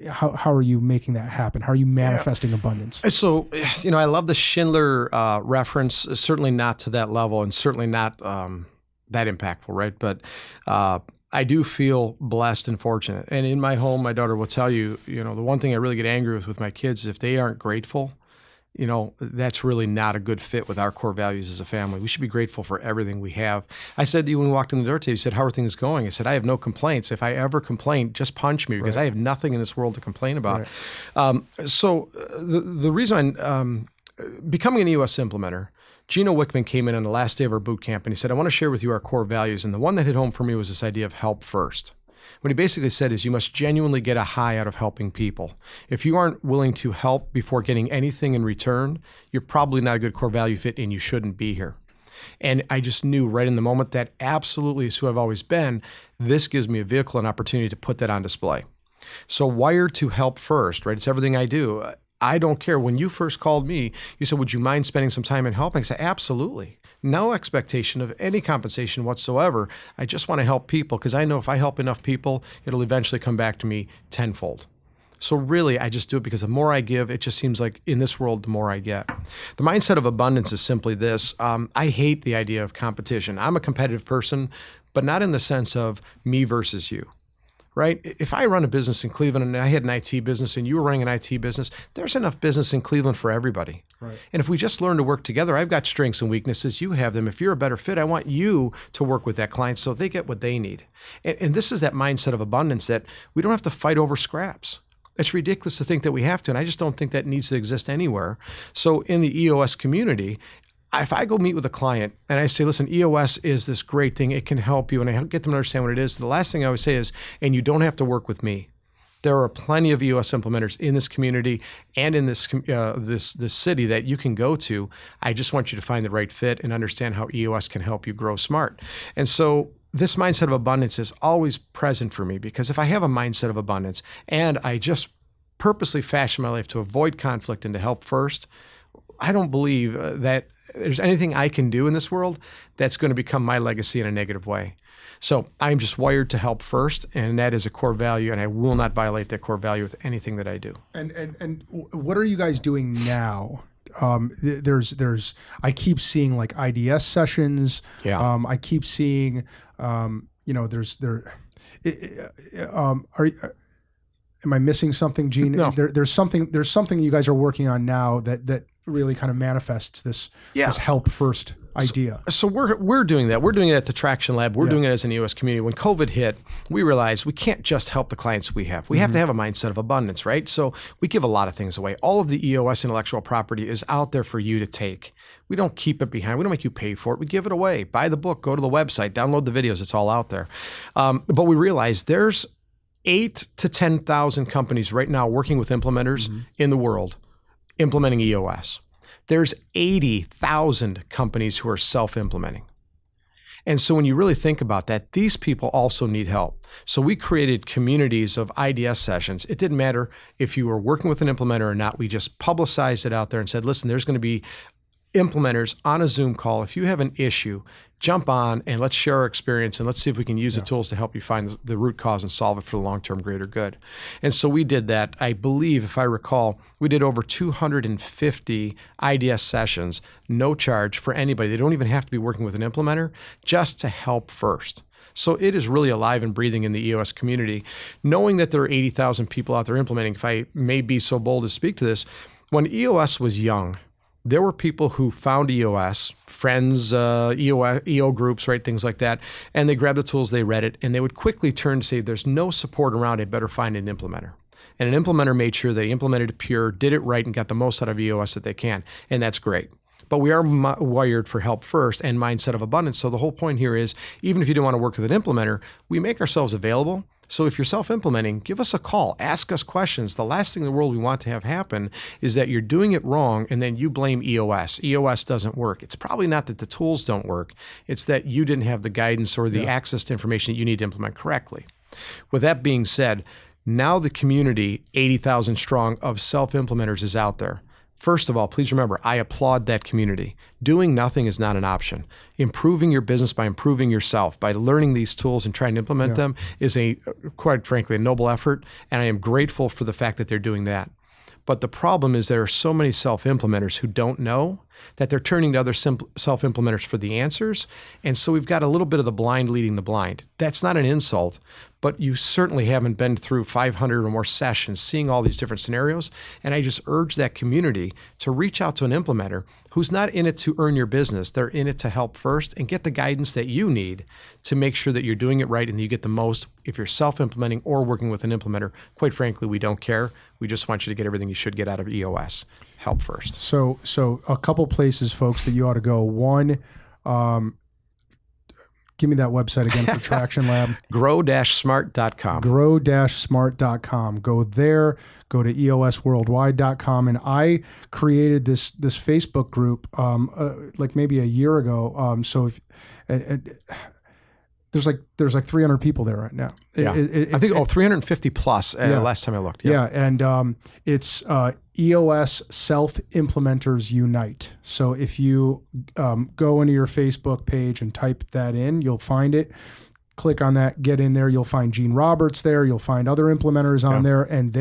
How are you making that happen? How are you manifesting abundance? So, I love the Schindler reference, certainly not to that level and certainly not that impactful, right? But I do feel blessed and fortunate. And in my home, my daughter will tell you, the one thing I really get angry with my kids is if they aren't grateful, that's really not a good fit with our core values as a family. We should be grateful for everything we have. I said to you when we walked in the door today, you said, how are things going? I said, I have no complaints. If I ever complain, just punch me because I have nothing in this world to complain about. Right. So the reason I'm becoming an EOS implementer, Gino Wickman came in on the last day of our boot camp and he said, I want to share with you our core values. And the one that hit home for me was this idea of help first. What he basically said is you must genuinely get a high out of helping people. If you aren't willing to help before getting anything in return, you're probably not a good core value fit and you shouldn't be here. And I just knew right in the moment that absolutely is who I've always been. This gives me a vehicle and opportunity to put that on display. So wired to help first, right? It's everything I do. I don't care. When you first called me, you said, would you mind spending some time in helping? I said, absolutely. No expectation of any compensation whatsoever. I just want to help people because I know if I help enough people, it'll eventually come back to me tenfold. So really, I just do it because the more I give, it just seems like in this world, the more I get. The mindset of abundance is simply this. I hate the idea of competition. I'm a competitive person, but not in the sense of me versus you. Right? If I run a business in Cleveland and I had an IT business and you were running an IT business, there's enough business in Cleveland for everybody. Right. And if we just learn to work together, I've got strengths and weaknesses, you have them. If you're a better fit, I want you to work with that client so they get what they need. And this is that mindset of abundance that we don't have to fight over scraps. It's ridiculous to think that we have to, and I just don't think that needs to exist anywhere. So in the EOS community, if I go meet with a client and I say, listen, EOS is this great thing, it can help you, and I get them to understand what it is, the last thing I always say is, and you don't have to work with me. There are plenty of EOS implementers in this community and in this city that you can go to. I just want you to find the right fit and understand how EOS can help you grow smart. And so this mindset of abundance is always present for me because if I have a mindset of abundance and I just purposely fashion my life to avoid conflict and to help first, I don't believe that there's anything I can do in this world that's going to become my legacy in a negative way. So I'm just wired to help first, and that is a core value, and I will not violate that core value with anything that I do. And what are you guys doing now? I keep seeing like IDS sessions. Yeah. I keep seeing, am I missing something, Gene? No. There's something you guys are working on now that really kind of manifests this help first idea. So we're doing that. We're doing it at the Traction Lab. We're doing it as an EOS community. When COVID hit, we realized we can't just help the clients we have. We have to have a mindset of abundance, right? So we give a lot of things away. All of the EOS intellectual property is out there for you to take. We don't keep it behind. We don't make you pay for it. We give it away. Buy the book, go to the website, download the videos. It's all out there. But we realized there's 8,000 to 10,000 companies right now working with implementers in the world implementing EOS. There's 80,000 companies who are self-implementing. And so when you really think about that, these people also need help. So we created communities of IDS sessions. It didn't matter if you were working with an implementer or not. We just publicized it out there and said, listen, there's going to be implementers on a Zoom call. If you have an issue, jump on and let's share our experience and let's see if we can use the tools to help you find the root cause and solve it for the long-term greater good. And so we did that. I believe, if I recall, we did over 250 IDS sessions, no charge for anybody. They don't even have to be working with an implementer, just to help first. So it is really alive and breathing in the EOS community. Knowing that there are 80,000 people out there implementing, if I may be so bold to speak to this, when EOS was young, there were people who found EOS, friends, EO groups, right, things like that, and they grabbed the tools, they read it, and they would quickly turn to say, there's no support around, I better find an implementer. And an implementer made sure they implemented it pure, did it right, and got the most out of EOS that they can, and that's great. But we are wired for help first and mindset of abundance. So the whole point here is, even if you don't want to work with an implementer, we make ourselves available. So if you're self-implementing, give us a call, ask us questions. The last thing in the world we want to have happen is that you're doing it wrong and then you blame EOS. EOS doesn't work. It's probably not that the tools don't work. It's that you didn't have the guidance or the access to information that you need to implement correctly. With that being said, now the community, 80,000 strong, of self-implementers is out there. First of all, please remember, I applaud that community. Doing nothing is not an option. Improving your business by improving yourself, by learning these tools and trying to implement them is quite frankly, a noble effort. And I am grateful for the fact that they're doing that. But the problem is there are so many self-implementers who don't know that they're turning to other self-implementers for the answers. And so we've got a little bit of the blind leading the blind. That's not an insult, but you certainly haven't been through 500 or more sessions seeing all these different scenarios. And I just urge that community to reach out to an implementer who's not in it to earn your business. They're in it to help first and get the guidance that you need to make sure that you're doing it right and that you get the most. If you're self-implementing or working with an implementer, quite frankly, we don't care. We just want you to get everything you should get out of EOS. Help first. So a couple places, folks, that you ought to go. One, give me that website again for Traction Lab. Grow-smart.com. Grow-smart.com. Go there, go to eosworldwide.com. And I created this Facebook group like maybe a year ago. So if there's like 300 people there right now. Yeah. I think 350 plus last time I looked. Yeah. And it's EOS Self-Implementers Unite. So if you go into your Facebook page and type that in, you'll find it. Click on that, get in there. You'll find Gene Roberts there. You'll find other implementers on there. And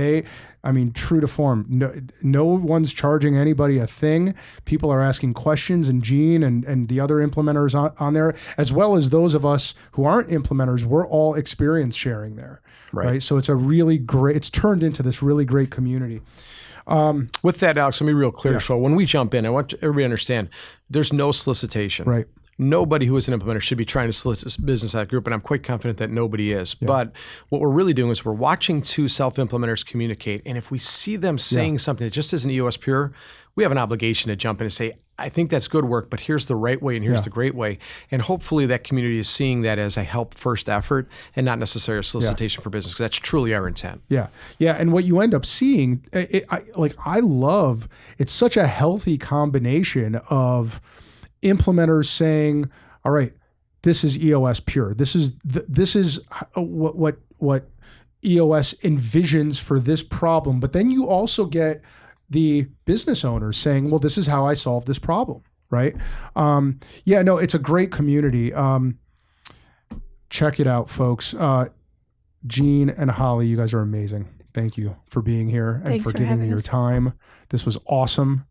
true to form, no one's charging anybody a thing. People are asking questions, and Gene and the other implementers on there, as well as those of us who aren't implementers, we're all experience sharing there. Right. So it's it's turned into this really great community. With that, Alex, let me be real clear. So when we jump in, I want everybody to understand there's no solicitation. Right. Nobody who is an implementer should be trying to solicit business out of group, and I'm quite confident that nobody is. Yeah. But what we're really doing is we're watching two self-implementers communicate, and if we see them saying something that just isn't EOS pure, we have an obligation to jump in and say, I think that's good work, but here's the right way and here's the great way. And hopefully that community is seeing that as a help first effort and not necessarily a solicitation for business, because that's truly our intent. Yeah. Yeah. And what you end up seeing, I love, it's such a healthy combination of implementers saying, all right, this is EOS pure. This is what EOS envisions for this problem. But then you also get the business owners saying, well, this is how I solve this problem, right? It's a great community. Check it out, folks. Gene and Holly, you guys are amazing. Thank you for being here and for giving me your time. This was awesome.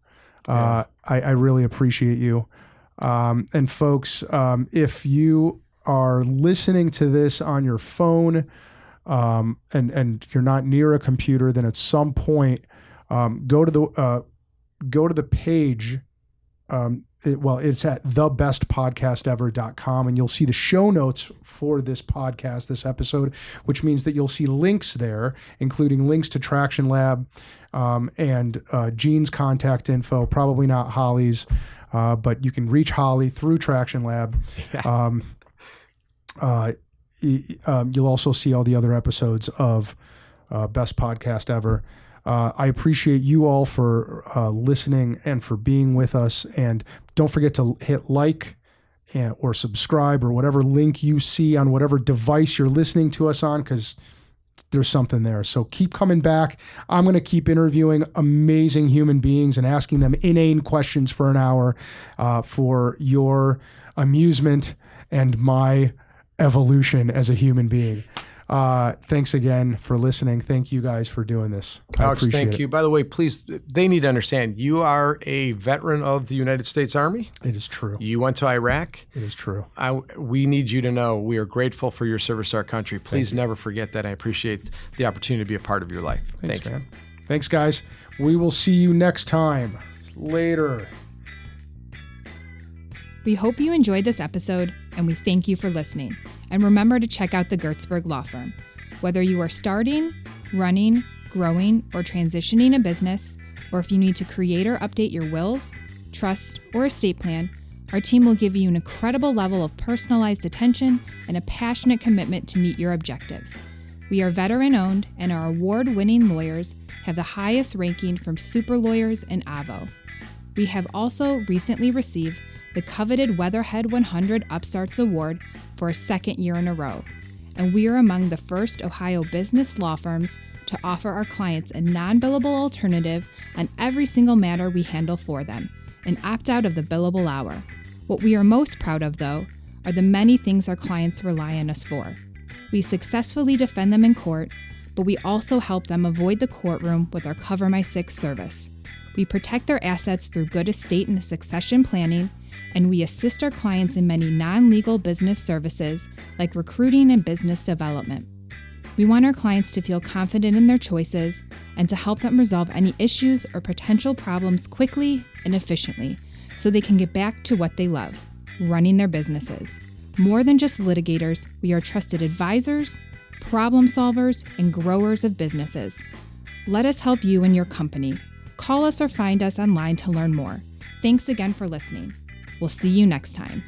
I really appreciate you. And folks, if you are listening to this on your phone, and you're not near a computer, then at some point, go to the page. It's at thebest.Podcast.Ever.com, and you'll see the show notes for this podcast, this episode, which means that you'll see links there, including links to Traction Lab, and Gene's contact info, probably not Holly's, but you can reach Holly through Traction Lab. You'll also see all the other episodes of Best Podcast Ever. I appreciate you all for listening and for being with us. And don't forget to hit like or subscribe or whatever link you see on whatever device you're listening to us on, because there's something there. So keep coming back. I'm going to keep interviewing amazing human beings and asking them inane questions for an hour for your amusement and my evolution as a human being. Thanks again for listening. Thank you guys for doing this. Alex, thank you. By the way, please, they need to understand you are a veteran of the United States Army. It is true. You went to Iraq. It is true. We need you to know we are grateful for your service to our country. Please never forget that. I appreciate the opportunity to be a part of your life. Thanks, man. Thanks, guys. We will see you next time. Later. We hope you enjoyed this episode, and we thank you for listening. And remember to check out the Gertzberg Law Firm. Whether you are starting, running, growing, or transitioning a business, or if you need to create or update your wills, trust, or estate plan, our team will give you an incredible level of personalized attention and a passionate commitment to meet your objectives. We are veteran-owned, and our award-winning lawyers have the highest ranking from Super Lawyers and Avo. We have also recently received the coveted Weatherhead 100 Upstarts Award for a second year in a row, and we are among the first Ohio business law firms to offer our clients a non-billable alternative on every single matter we handle for them, and opt out of the billable hour. What we are most proud of, though, are the many things our clients rely on us for. We successfully defend them in court, but we also help them avoid the courtroom with our Cover My Six service. We protect their assets through good estate and succession planning, and we assist our clients in many non-legal business services like recruiting and business development. We want our clients to feel confident in their choices and to help them resolve any issues or potential problems quickly and efficiently so they can get back to what they love, running their businesses. More than just litigators, we are trusted advisors, problem solvers, and growers of businesses. Let us help you and your company. Call us or find us online to learn more. Thanks again for listening. We'll see you next time.